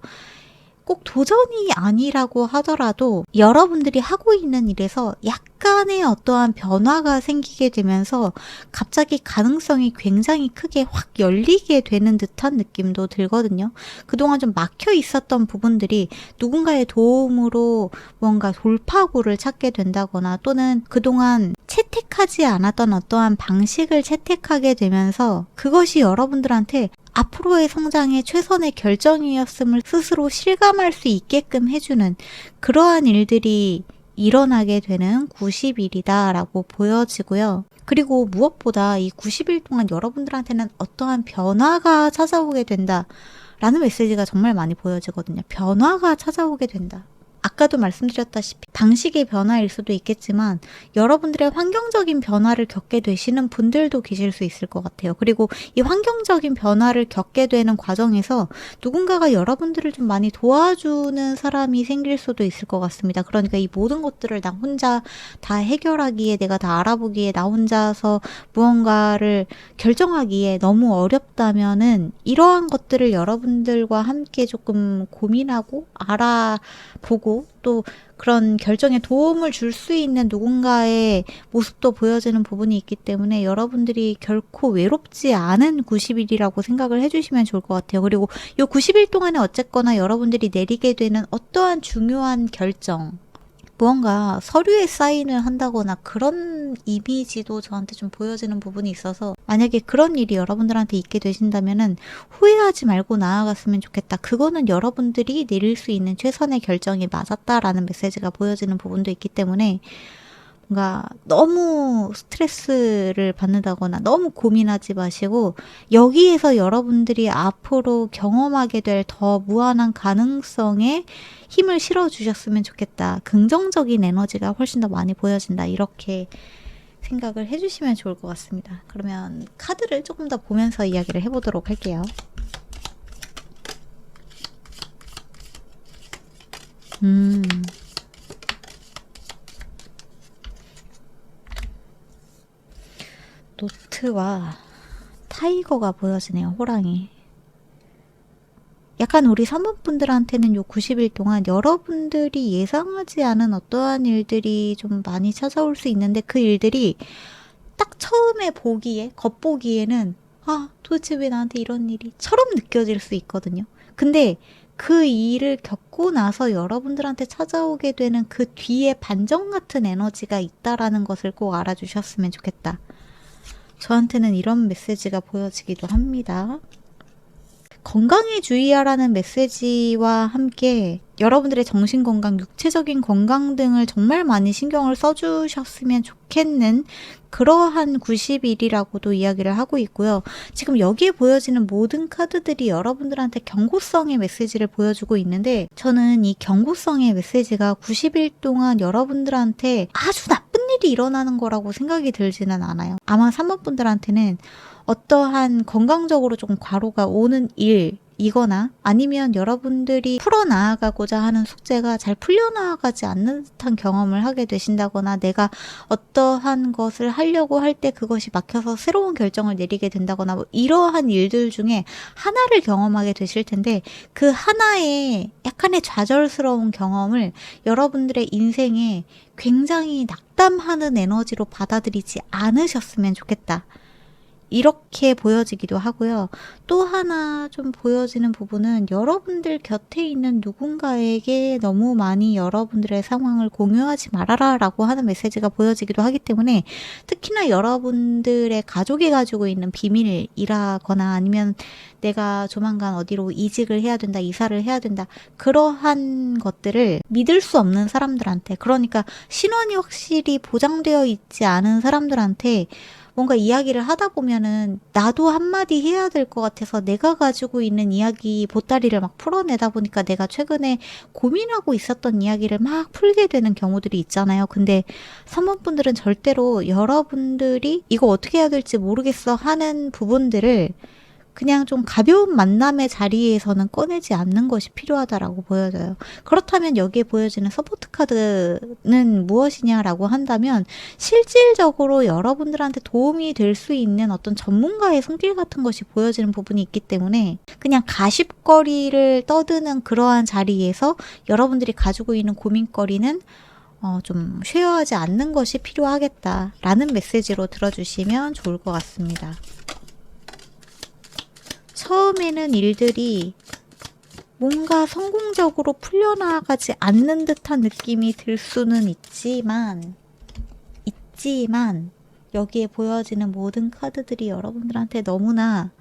꼭 도전이 아니라고 하더라도 여러분들이 하고 있는 일에서 약간의 어떠한 변화가 생기게 되면서 갑자기 가능성이 굉장히 크게 확 열리게 되는 듯한 느낌도 들거든요. 그동안 좀 막혀 있었던 부분들이 누군가의 도움으로 뭔가 돌파구를 찾게 된다거나, 또는 그동안 채택하지 않았던 어떠한 방식을 채택하게 되면서 그것이 여러분들한테 앞으로의 성장의 최선의 결정이었음을 스스로 실감할 수 있게끔 해주는 그러한 일들이 일어나게 되는 90일이다 라고 보여지고요. 그리고 무엇보다 이 90일 동안 여러분들한테는 어떠한 변화가 찾아오게 된다 라는 메시지가 정말 많이 보여지거든요. 변화가 찾아오게 된다. 아까도 말씀드렸다시피 방식의 변화일 수도 있겠지만 여러분들의 환경적인 변화를 겪게 되시는 분들도 계실 수 있을 것 같아요. 그리고 이 환경적인 변화를 겪게 되는 과정에서 누군가가 여러분들을 좀 많이 도와주는 사람이 생길 수도 있을 것 같습니다. 그러니까 이 모든 것들을 나 혼자 다 해결하기에, 내가 다 알아보기에, 나 혼자서 무언가를 결정하기에 너무 어렵다면은 이러한 것들을 여러분들과 함께 조금 고민하고 알아보고, 또 그런 결정에 도움을 줄 수 있는 누군가의 모습도 보여지는 부분이 있기 때문에 여러분들이 결코 외롭지 않은 90일이라고 생각을 해주시면 좋을 것 같아요. 그리고 이 90일 동안에 어쨌거나 여러분들이 내리게 되는 어떠한 중요한 결정, 무언가 서류에 사인을 한다거나 그런 이미지도 저한테 좀 보여지는 부분이 있어서, 만약에 그런 일이 여러분들한테 있게 되신다면은 후회하지 말고 나아갔으면 좋겠다. 그거는 여러분들이 내릴 수 있는 최선의 결정이 맞았다라는 메시지가 보여지는 부분도 있기 때문에, 뭔가 너무 스트레스를 받는다거나 너무 고민하지 마시고 여기에서 여러분들이 앞으로 경험하게 될 더 무한한 가능성에 힘을 실어주셨으면 좋겠다. 긍정적인 에너지가 훨씬 더 많이 보여진다. 이렇게 생각을 해주시면 좋을 것 같습니다. 그러면 카드를 조금 더 보면서 이야기를 해보도록 할게요. 노트와 타이거가 보여지네요. 호랑이. 약간 우리 3번 분들한테는 요 90일 동안 여러분들이 예상하지 않은 어떠한 일들이 좀 많이 찾아올 수 있는데, 그 일들이 딱 처음에 보기에, 겉보기에는 도대체 왜 나한테 이런 일이 처럼 느껴질 수 있거든요. 근데 그 일을 겪고 나서 여러분들한테 찾아오게 되는 그 뒤에 반전 같은 에너지가 있다라는 것을 꼭 알아주셨으면 좋겠다. 저한테는 이런 메시지가 보여지기도 합니다. 건강에 주의하라는 메시지와 함께 여러분들의 정신건강, 육체적인 건강 등을 정말 많이 신경을 써주셨으면 좋겠는 그러한 90일이라고도 이야기를 하고 있고요. 지금 여기에 보여지는 모든 카드들이 여러분들한테 경고성의 메시지를 보여주고 있는데, 저는 이 경고성의 메시지가 90일 동안 여러분들한테 아주 나쁜 일이 일어나는 거라고 생각이 들지는 않아요. 아마 3번 분들한테는 어떠한 건강적으로 조금 과로가 오는 일이거나 아니면 여러분들이 풀어나가고자 하는 숙제가 잘 풀려나가지 않는 듯한 경험을 하게 되신다거나, 내가 어떠한 것을 하려고 할 때 그것이 막혀서 새로운 결정을 내리게 된다거나, 뭐 이러한 일들 중에 하나를 경험하게 되실 텐데, 그 하나의 약간의 좌절스러운 경험을 여러분들의 인생에 굉장히 낙담하는 에너지로 받아들이지 않으셨으면 좋겠다. 이렇게 보여지기도 하고요. 또 하나 좀 보여지는 부분은 여러분들 곁에 있는 누군가에게 너무 많이 여러분들의 상황을 공유하지 말아라 라고 하는 메시지가 보여지기도 하기 때문에, 특히나 여러분들의 가족이 가지고 있는 비밀이라거나 아니면 내가 조만간 어디로 이직을 해야 된다, 이사를 해야 된다, 그러한 것들을 믿을 수 없는 사람들한테, 그러니까 신원이 확실히 보장되어 있지 않은 사람들한테 뭔가 이야기를 하다 보면은 나도 한마디 해야 될 것 같아서 내가 가지고 있는 이야기 보따리를 막 풀어내다 보니까 내가 최근에 고민하고 있었던 이야기를 막 풀게 되는 경우들이 있잖아요. 근데 3번 분들은 절대로 여러분들이 이거 어떻게 해야 될지 모르겠어 하는 부분들을 그냥 좀 가벼운 만남의 자리에서는 꺼내지 않는 것이 필요하다라고 보여져요. 그렇다면 여기에 보여지는 서포트 카드는 무엇이냐라고 한다면, 실질적으로 여러분들한테 도움이 될 수 있는 어떤 전문가의 손길 같은 것이 보여지는 부분이 있기 때문에, 그냥 가십거리를 떠드는 그러한 자리에서 여러분들이 가지고 있는 고민거리는 좀 쉐어하지 않는 것이 필요하겠다라는 메시지로 들어주시면 좋을 것 같습니다. 처음에는 일들이 뭔가 성공적으로 풀려나가지 않는 듯한 느낌이 들 수는 있지만 여기에 보여지는 모든 카드들이 여러분들한테 너무나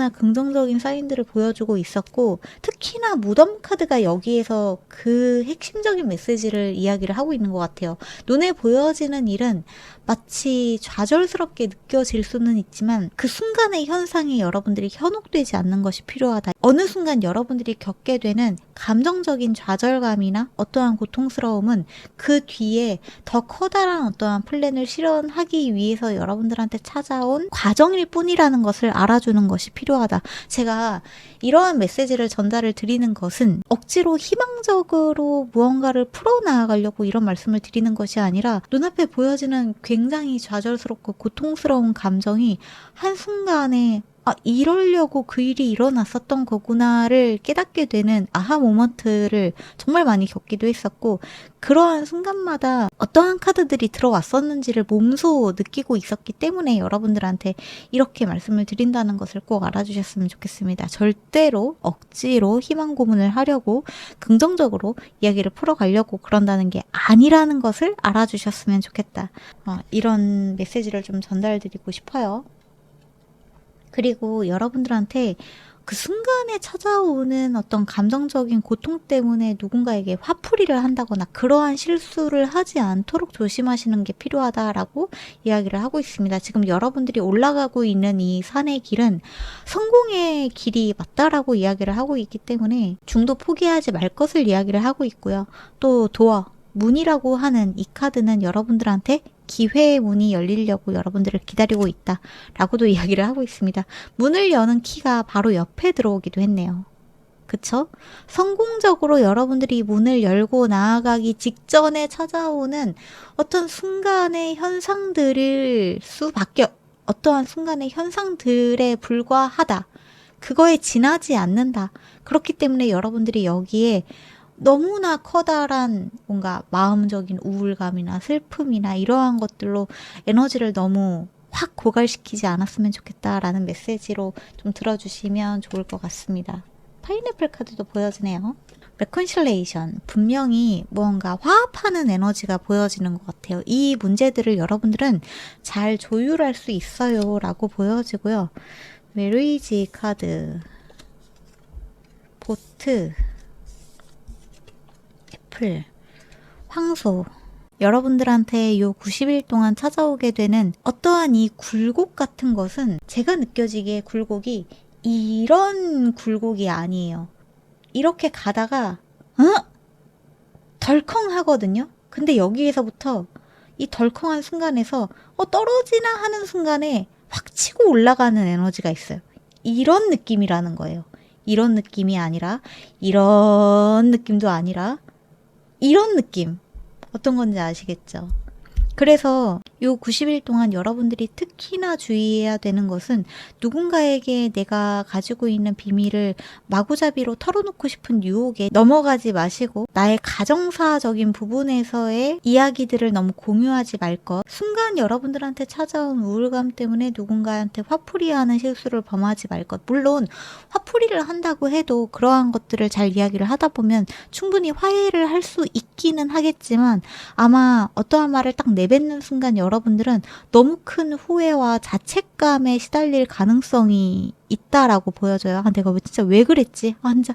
긍정적인 사인들을 보여주고 있었고, 특히나 무덤 카드가 여기에서 그 핵심적인 메시지를 이야기를 하고 있는 것 같아요. 눈에 보여지는 일은 마치 좌절스럽게 느껴질 수는 있지만 그 순간의 현상에 여러분들이 현혹되지 않는 것이 필요하다. 어느 순간 여러분들이 겪게 되는 감정적인 좌절감이나 어떠한 고통스러움은 그 뒤에 더 커다란 어떠한 플랜을 실현하기 위해서 여러분들한테 찾아온 과정일 뿐이라는 것을 알아주는 것이 필요하다. 제가 이러한 메시지를 전달을 드리는 것은 억지로 희망적으로 무언가를 풀어나가려고 이런 말씀을 드리는 것이 아니라, 눈앞에 보여지는 굉장히 좌절스럽고 고통스러운 감정이 한순간에 이러려고 그 일이 일어났었던 거구나를 깨닫게 되는 아하 모먼트를 정말 많이 겪기도 했었고, 그러한 순간마다 어떠한 카드들이 들어왔었는지를 몸소 느끼고 있었기 때문에 여러분들한테 이렇게 말씀을 드린다는 것을 꼭 알아주셨으면 좋겠습니다. 절대로 억지로 희망 고문을 하려고 긍정적으로 이야기를 풀어가려고 그런다는 게 아니라는 것을 알아주셨으면 좋겠다. 이런 메시지를 좀 전달드리고 싶어요. 그리고 여러분들한테 그 순간에 찾아오는 어떤 감정적인 고통 때문에 누군가에게 화풀이를 한다거나 그러한 실수를 하지 않도록 조심하시는 게 필요하다라고 이야기를 하고 있습니다. 지금 여러분들이 올라가고 있는 이 산의 길은 성공의 길이 맞다라고 이야기를 하고 있기 때문에 중도 포기하지 말 것을 이야기를 하고 있고요. 또 도어, 문이라고 하는 이 카드는 여러분들한테 기회의 문이 열리려고 여러분들을 기다리고 있다 라고도 이야기를 하고 있습니다. 문을 여는 키가 바로 옆에 들어오기도 했네요. 그쵸? 성공적으로 여러분들이 문을 열고 나아가기 직전에 찾아오는 어떤 순간의 현상들일 수밖에, 어떠한 순간의 현상들에 불과하다. 그거에 지나지 않는다. 그렇기 때문에 여러분들이 여기에 너무나 커다란 뭔가 마음적인 우울감이나 슬픔이나 이러한 것들로 에너지를 너무 확 고갈시키지 않았으면 좋겠다라는 메시지로 좀 들어주시면 좋을 것 같습니다. 파인애플 카드도 보여지네요. 레콘실레이션, 분명히 무언가 화합하는 에너지가 보여지는 것 같아요. 이 문제들을 여러분들은 잘 조율할 수 있어요 라고 보여지고요. 메리지 카드, 보트, 애플, 황소. 여러분들한테 요 90일 동안 찾아오게 되는 어떠한 이 굴곡 같은 것은 제가 느껴지기에 굴곡이 이런 굴곡이 아니에요. 이렇게 가다가 덜컹 하거든요. 근데 여기에서부터 이 덜컹한 순간에서 떨어지나 하는 순간에 확 치고 올라가는 에너지가 있어요. 이런 느낌이라는 거예요. 이런 느낌이 아니라 이런 느낌도 아니라 이런 느낌. 어떤 건지 아시겠죠? 그래서 요 90일 동안 여러분들이 특히나 주의해야 되는 것은 누군가에게 내가 가지고 있는 비밀을 마구잡이로 털어놓고 싶은 유혹에 넘어가지 마시고 나의 가정사적인 부분에서의 이야기들을 너무 공유하지 말 것. 순간 여러분들한테 찾아온 우울감 때문에 누군가한테 화풀이하는 실수를 범하지 말 것. 물론 화풀이를 한다고 해도 그러한 것들을 잘 이야기를 하다 보면 충분히 화해를 할 수 있기는 하겠지만 아마 어떠한 말을 딱 내뱉는 순간 여러분들은 너무 큰 후회와 자책감에 시달릴 가능성이 있다라고 보여져요. 내가 진짜 왜 그랬지? 진짜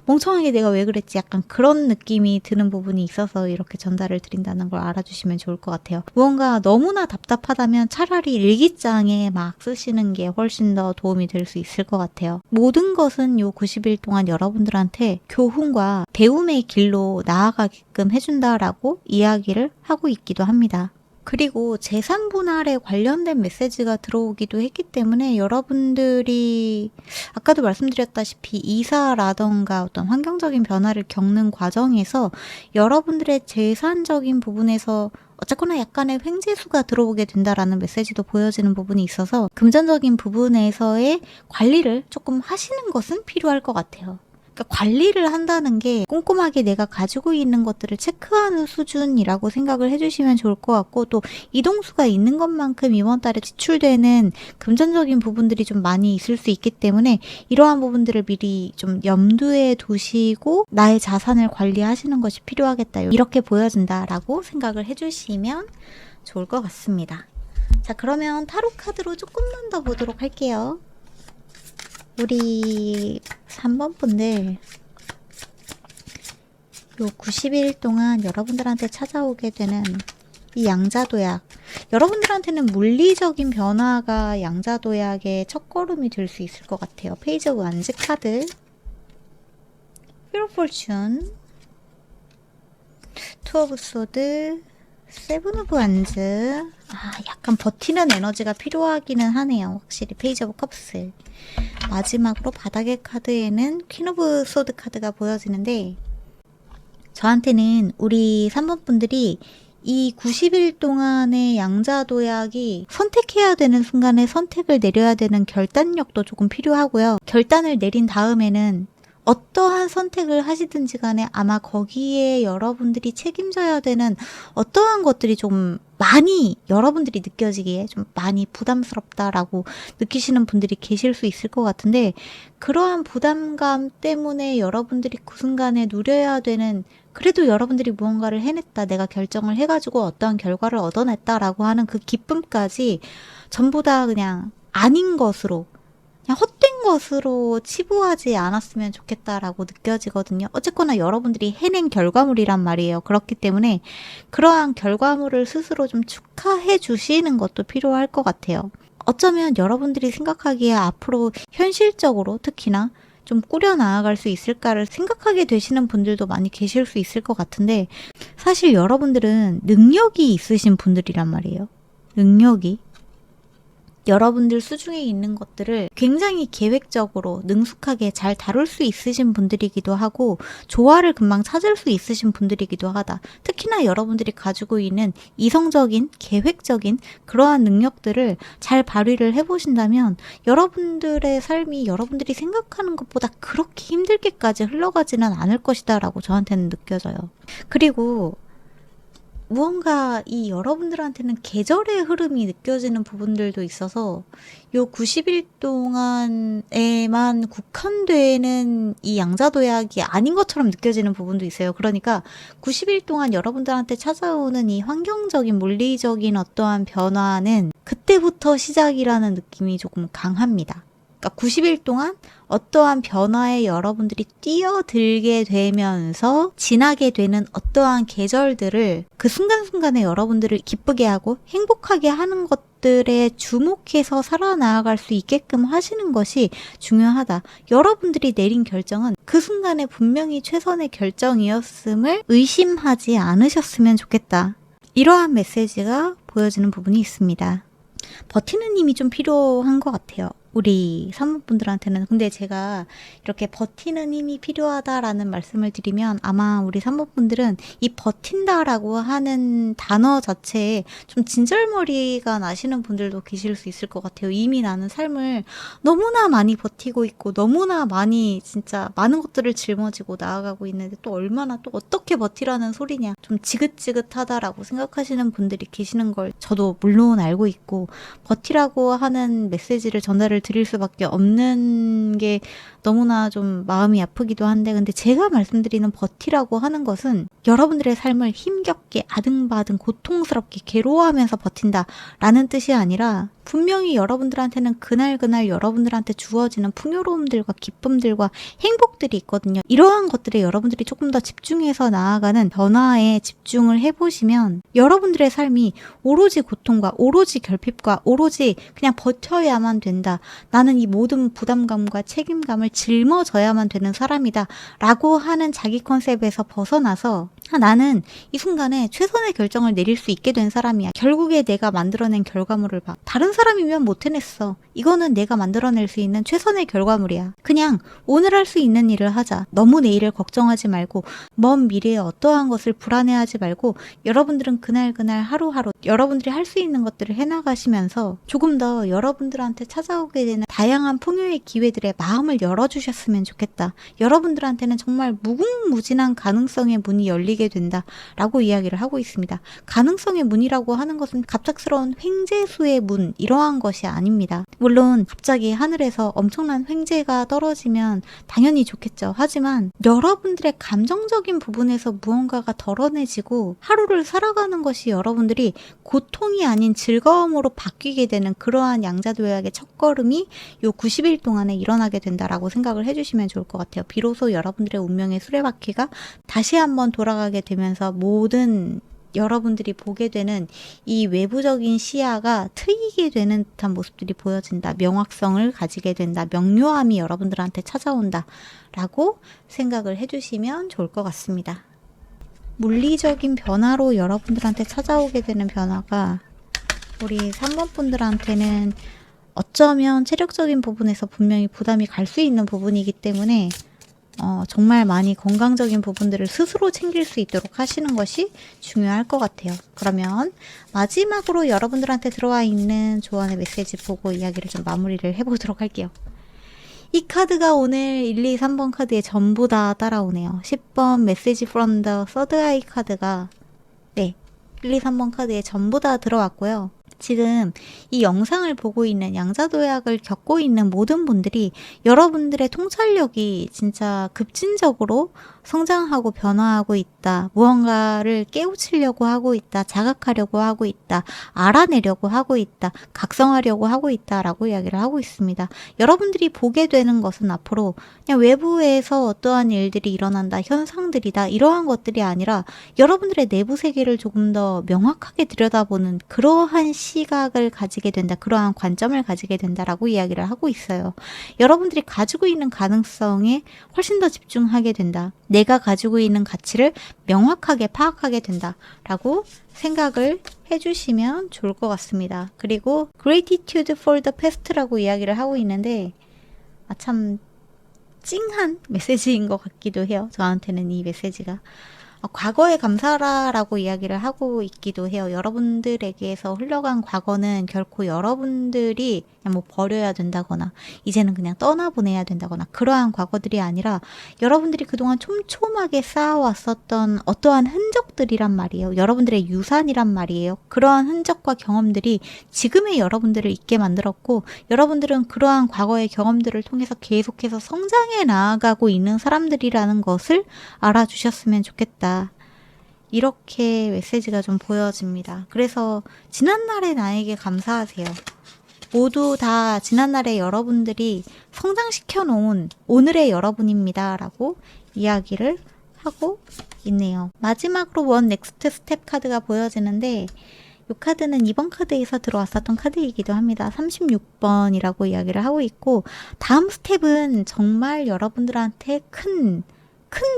멍청하게 내가 왜 그랬지? 약간 그런 느낌이 드는 부분이 있어서 이렇게 전달을 드린다는 걸 알아주시면 좋을 것 같아요. 무언가 너무나 답답하다면 차라리 일기장에 막 쓰시는 게 훨씬 더 도움이 될 수 있을 것 같아요. 모든 것은 요 90일 동안 여러분들한테 교훈과 배움의 길로 나아가게끔 해준다라고 이야기를 하고 있기도 합니다. 그리고 재산 분할에 관련된 메시지가 들어오기도 했기 때문에 여러분들이 아까도 말씀드렸다시피 이사라던가 어떤 환경적인 변화를 겪는 과정에서 여러분들의 재산적인 부분에서 어쨌거나 약간의 횡재수가 들어오게 된다라는 메시지도 보여지는 부분이 있어서 금전적인 부분에서의 관리를 조금 하시는 것은 필요할 것 같아요. 그러니까 관리를 한다는 게 꼼꼼하게 내가 가지고 있는 것들을 체크하는 수준이라고 생각을 해주시면 좋을 것 같고 또 이동수가 있는 것만큼 이번 달에 지출되는 금전적인 부분들이 좀 많이 있을 수 있기 때문에 이러한 부분들을 미리 좀 염두에 두시고 나의 자산을 관리하시는 것이 필요하겠다. 이렇게 보여진다라고 생각을 해주시면 좋을 것 같습니다. 자, 그러면 타로 카드로 조금만 더 보도록 할게요. 우리 3번 분들 요 90일 동안 여러분들한테 찾아오게 되는 이 양자도약, 여러분들한테는 물리적인 변화가 양자도약의 첫걸음이 될 수 있을 것 같아요. 페이지 오브 완즈 카드, 휘로 포춘, 투 오브 소드, 세븐 오브 완즈. 약간 버티는 에너지가 필요하기는 하네요. 확실히 페이지 오브 컵스. 마지막으로 바닥의 카드에는 퀸 오브 소드 카드가 보여지는데 저한테는 우리 3번 분들이 이 90일 동안의 양자도약이 선택해야 되는 순간에 선택을 내려야 되는 결단력도 조금 필요하고요. 결단을 내린 다음에는 어떠한 선택을 하시든지 간에 아마 거기에 여러분들이 책임져야 되는 어떠한 것들이 좀 많이 여러분들이 느껴지기에 좀 많이 부담스럽다라고 느끼시는 분들이 계실 수 있을 것 같은데 그러한 부담감 때문에 여러분들이 그 순간에 누려야 되는 그래도 여러분들이 무언가를 해냈다, 내가 결정을 해가지고 어떠한 결과를 얻어냈다라고 하는 그 기쁨까지 전부 다 그냥 아닌 것으로 그냥 헛된 것으로 치부하지 않았으면 좋겠다라고 느껴지거든요. 어쨌거나 여러분들이 해낸 결과물이란 말이에요. 그렇기 때문에 그러한 결과물을 스스로 좀 축하해 주시는 것도 필요할 것 같아요. 어쩌면 여러분들이 생각하기에 앞으로 현실적으로 특히나 좀 꾸려나갈 수 있을까를 생각하게 되시는 분들도 많이 계실 수 있을 것 같은데 사실 여러분들은 능력이 있으신 분들이란 말이에요. 능력이. 여러분들 수중에 있는 것들을 굉장히 계획적으로 능숙하게 잘 다룰 수 있으신 분들이기도 하고 조화를 금방 찾을 수 있으신 분들이기도 하다. 특히나 여러분들이 가지고 있는 이성적인, 계획적인 그러한 능력들을 잘 발휘를 해보신다면 여러분들의 삶이 여러분들이 생각하는 것보다 그렇게 힘들게까지 흘러가지는 않을 것이다 라고 저한테는 느껴져요. 그리고 무언가 이 여러분들한테는 계절의 흐름이 느껴지는 부분들도 있어서 요 90일 동안에만 국한되는 이 양자도약이 아닌 것처럼 느껴지는 부분도 있어요. 그러니까 90일 동안 여러분들한테 찾아오는 이 환경적인 물리적인 어떠한 변화는 그때부터 시작이라는 느낌이 조금 강합니다. 그러니까 90일 동안 어떠한 변화에 여러분들이 뛰어들게 되면서 지나게 되는 어떠한 계절들을 그 순간순간에 여러분들을 기쁘게 하고 행복하게 하는 것들에 주목해서 살아나갈 수 있게끔 하시는 것이 중요하다. 여러분들이 내린 결정은 그 순간에 분명히 최선의 결정이었음을 의심하지 않으셨으면 좋겠다. 이러한 메시지가 보여지는 부분이 있습니다. 버티는 힘이 좀 필요한 것 같아요. 우리 산모분들한테는. 근데 제가 이렇게 버티는 힘이 필요하다라는 말씀을 드리면 아마 우리 산모분들은 이 버틴다라고 하는 단어 자체에 좀 진절머리가 나시는 분들도 계실 수 있을 것 같아요. 이미 나는 삶을 너무나 많이 버티고 있고 너무나 많이 진짜 많은 것들을 짊어지고 나아가고 있는데 또 얼마나 또 어떻게 버티라는 소리냐, 좀 지긋지긋하다라고 생각하시는 분들이 계시는 걸 저도 물론 알고 있고, 버티라고 하는 메시지를 전달을 드릴 수밖에 없는 게 너무나 좀 마음이 아프기도 한데, 근데 제가 말씀드리는 버티라고 하는 것은 여러분들의 삶을 힘겹게 아등바등 고통스럽게 괴로워하면서 버틴다라는 뜻이 아니라, 분명히 여러분들한테는 그날 여러분들한테 주어지는 풍요로움들과 기쁨들과 행복들이 있거든요. 이러한 것들에 여러분들이 조금 더 집중해서 나아가는 변화에 집중을 해보시면 여러분들의 삶이 오로지 고통과 오로지 결핍과 오로지 그냥 버텨야만 된다, 나는 이 모든 부담감과 책임감을 짊어져야만 되는 사람이다 라고 하는 자기 컨셉에서 벗어나서, 나는 이 순간에 최선의 결정을 내릴 수 있게 된 사람이야. 결국에 내가 만들어낸 결과물을 봐. 다른 사람이면 못 해냈어. 이거는 내가 만들어낼 수 있는 최선의 결과물이야. 그냥 오늘 할 수 있는 일을 하자. 너무 내일을 걱정하지 말고, 먼 미래에 어떠한 것을 불안해하지 말고, 여러분들은 그날 하루하루 여러분들이 할 수 있는 것들을 해나가시면서 조금 더 여러분들한테 찾아오게 되는 다양한 풍요의 기회들에 마음을 열어주셨으면 좋겠다. 여러분들한테는 정말 무궁무진한 가능성의 문이 열리게 된다라고 이야기를 하고 있습니다. 가능성의 문이라고 하는 것은 갑작스러운 횡재수의 문, 이러한 것이 아닙니다. 물론 갑자기 하늘에서 엄청난 횡재가 떨어지면 당연히 좋겠죠. 하지만 여러분들의 감정적인 부분에서 무언가가 덜어내지고 하루를 살아가는 것이 여러분들이 고통이 아닌 즐거움으로 바뀌게 되는 그러한 양자도약의 첫걸음이 요 90일 동안에 일어나게 된다라고 생각을 해주시면 좋을 것 같아요. 비로소 여러분들의 운명의 수레바퀴가 다시 한번 돌아가게 되면서 모든 여러분들이 보게 되는 이 외부적인 시야가 트이게 되는 듯한 모습들이 보여진다. 명확성을 가지게 된다. 명료함이 여러분들한테 찾아온다 라고 생각을 해주시면 좋을 것 같습니다. 물리적인 변화로 여러분들한테 찾아오게 되는 변화가 우리 3번 분들한테는 어쩌면 체력적인 부분에서 분명히 부담이 갈 수 있는 부분이기 때문에 정말 많이 건강적인 부분들을 스스로 챙길 수 있도록 하시는 것이 중요할 것 같아요. 그러면 마지막으로 여러분들한테 들어와 있는 조언의 메시지 보고 이야기를 좀 마무리를 해보도록 할게요. 이 카드가 오늘 1, 2, 3번 카드에 전부 다 따라오네요. 10번 메시지 from the third eye 카드가 1, 2, 3번 카드에 전부 다 들어왔고요. 지금 이 영상을 보고 있는 양자도약을 겪고 있는 모든 분들이 여러분들의 통찰력이 진짜 급진적으로 성장하고 변화하고 있다. 무언가를 깨우치려고 하고 있다. 자각하려고 하고 있다. 알아내려고 하고 있다. 각성하려고 하고 있다라고 이야기를 하고 있습니다. 여러분들이 보게 되는 것은 앞으로 그냥 외부에서 어떠한 일들이 일어난다, 현상들이다, 이러한 것들이 아니라 여러분들의 내부 세계를 조금 더 명확하게 들여다보는 그러한 시각을 가지게 된다. 그러한 관점을 가지게 된다라고 이야기를 하고 있어요. 여러분들이 가지고 있는 가능성에 훨씬 더 집중하게 된다. 내가 가지고 있는 가치를 명확하게 파악하게 된다라고 생각을 해주시면 좋을 것 같습니다. 그리고 gratitude for the past라고 이야기를 하고 있는데 참 찡한 메시지인 것 같기도 해요. 저한테는 이 메시지가 과거에 감사하라라고 이야기를 하고 있기도 해요. 여러분들에게서 흘러간 과거는 결코 여러분들이 그냥 뭐 버려야 된다거나 이제는 그냥 떠나보내야 된다거나 그러한 과거들이 아니라 여러분들이 그동안 촘촘하게 쌓아왔었던 어떠한 흔적들이란 말이에요. 여러분들의 유산이란 말이에요. 그러한 흔적과 경험들이 지금의 여러분들을 있게 만들었고, 여러분들은 그러한 과거의 경험들을 통해서 계속해서 성장해 나아가고 있는 사람들이라는 것을 알아주셨으면 좋겠다. 이렇게 메시지가 좀 보여집니다. 그래서 지난날의 나에게 감사하세요. 모두 다 지난날의 여러분들이 성장시켜 놓은 오늘의 여러분입니다 라고 이야기를 하고 있네요. 마지막으로 원 넥스트 스텝 카드가 보여지는데 이 카드는 이번 카드에서 들어왔었던 카드이기도 합니다. 36번이라고 이야기를 하고 있고, 다음 스텝은 정말 여러분들한테 큰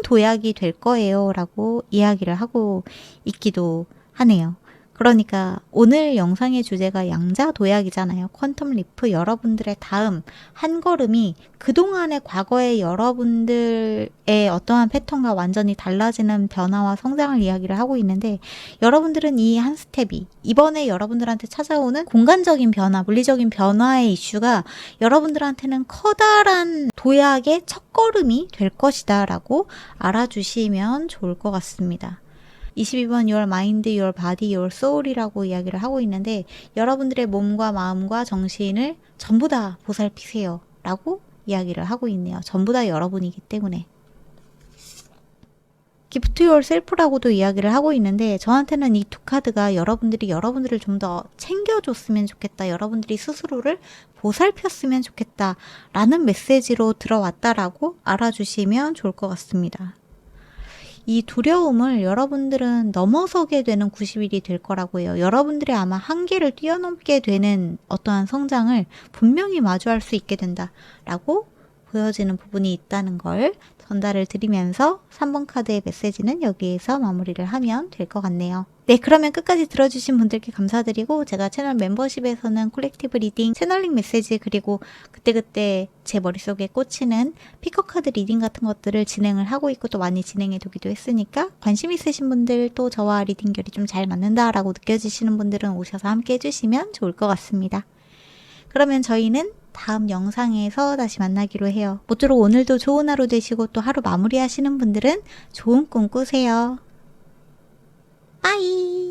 도약이 될 거예요 라고 이야기를 하고 있기도 하네요. 그러니까 오늘 영상의 주제가 양자 도약이잖아요. 퀀텀 리프. 여러분들의 다음 한 걸음이 그동안의 과거의 여러분들의 어떠한 패턴과 완전히 달라지는 변화와 성장을 이야기를 하고 있는데, 여러분들은 이 한 스텝이 이번에 여러분들한테 찾아오는 공간적인 변화, 물리적인 변화의 이슈가 여러분들한테는 커다란 도약의 첫걸음이 될 것이다 라고 알아주시면 좋을 것 같습니다. 22번 Your Mind, Your Body, Your Soul이라고 이야기를 하고 있는데, 여러분들의 몸과 마음과 정신을 전부 다 보살피세요 라고 이야기를 하고 있네요. 전부 다 여러분이기 때문에. Gift Yourself라고도 이야기를 하고 있는데, 저한테는 이 두 카드가 여러분들이 여러분들을 좀 더 챙겨줬으면 좋겠다, 여러분들이 스스로를 보살폈으면 좋겠다 라는 메시지로 들어왔다라고 알아주시면 좋을 것 같습니다. 이 두려움을 여러분들은 넘어서게 되는 90일이 될 거라고 해요. 여러분들이 아마 한계를 뛰어넘게 되는 어떠한 성장을 분명히 마주할 수 있게 된다라고 보여지는 부분이 있다는 걸 전달을 드리면서 3번 카드의 메시지는 여기에서 마무리를 하면 될 것 같네요. 네, 그러면 끝까지 들어주신 분들께 감사드리고, 제가 채널 멤버십에서는 콜렉티브 리딩, 채널링 메시지, 그리고 그때그때 제 머릿속에 꽂히는 피커 카드 리딩 같은 것들을 진행을 하고 있고 또 많이 진행해 두기도 했으니까, 관심 있으신 분들, 또 저와 리딩 결이 좀 잘 맞는다라고 느껴지시는 분들은 오셔서 함께 해주시면 좋을 것 같습니다. 그러면 저희는 다음 영상에서 다시 만나기로 해요. 모쪼록 오늘도 좋은 하루 되시고, 또 하루 마무리하시는 분들은 좋은 꿈 꾸세요. 빠이!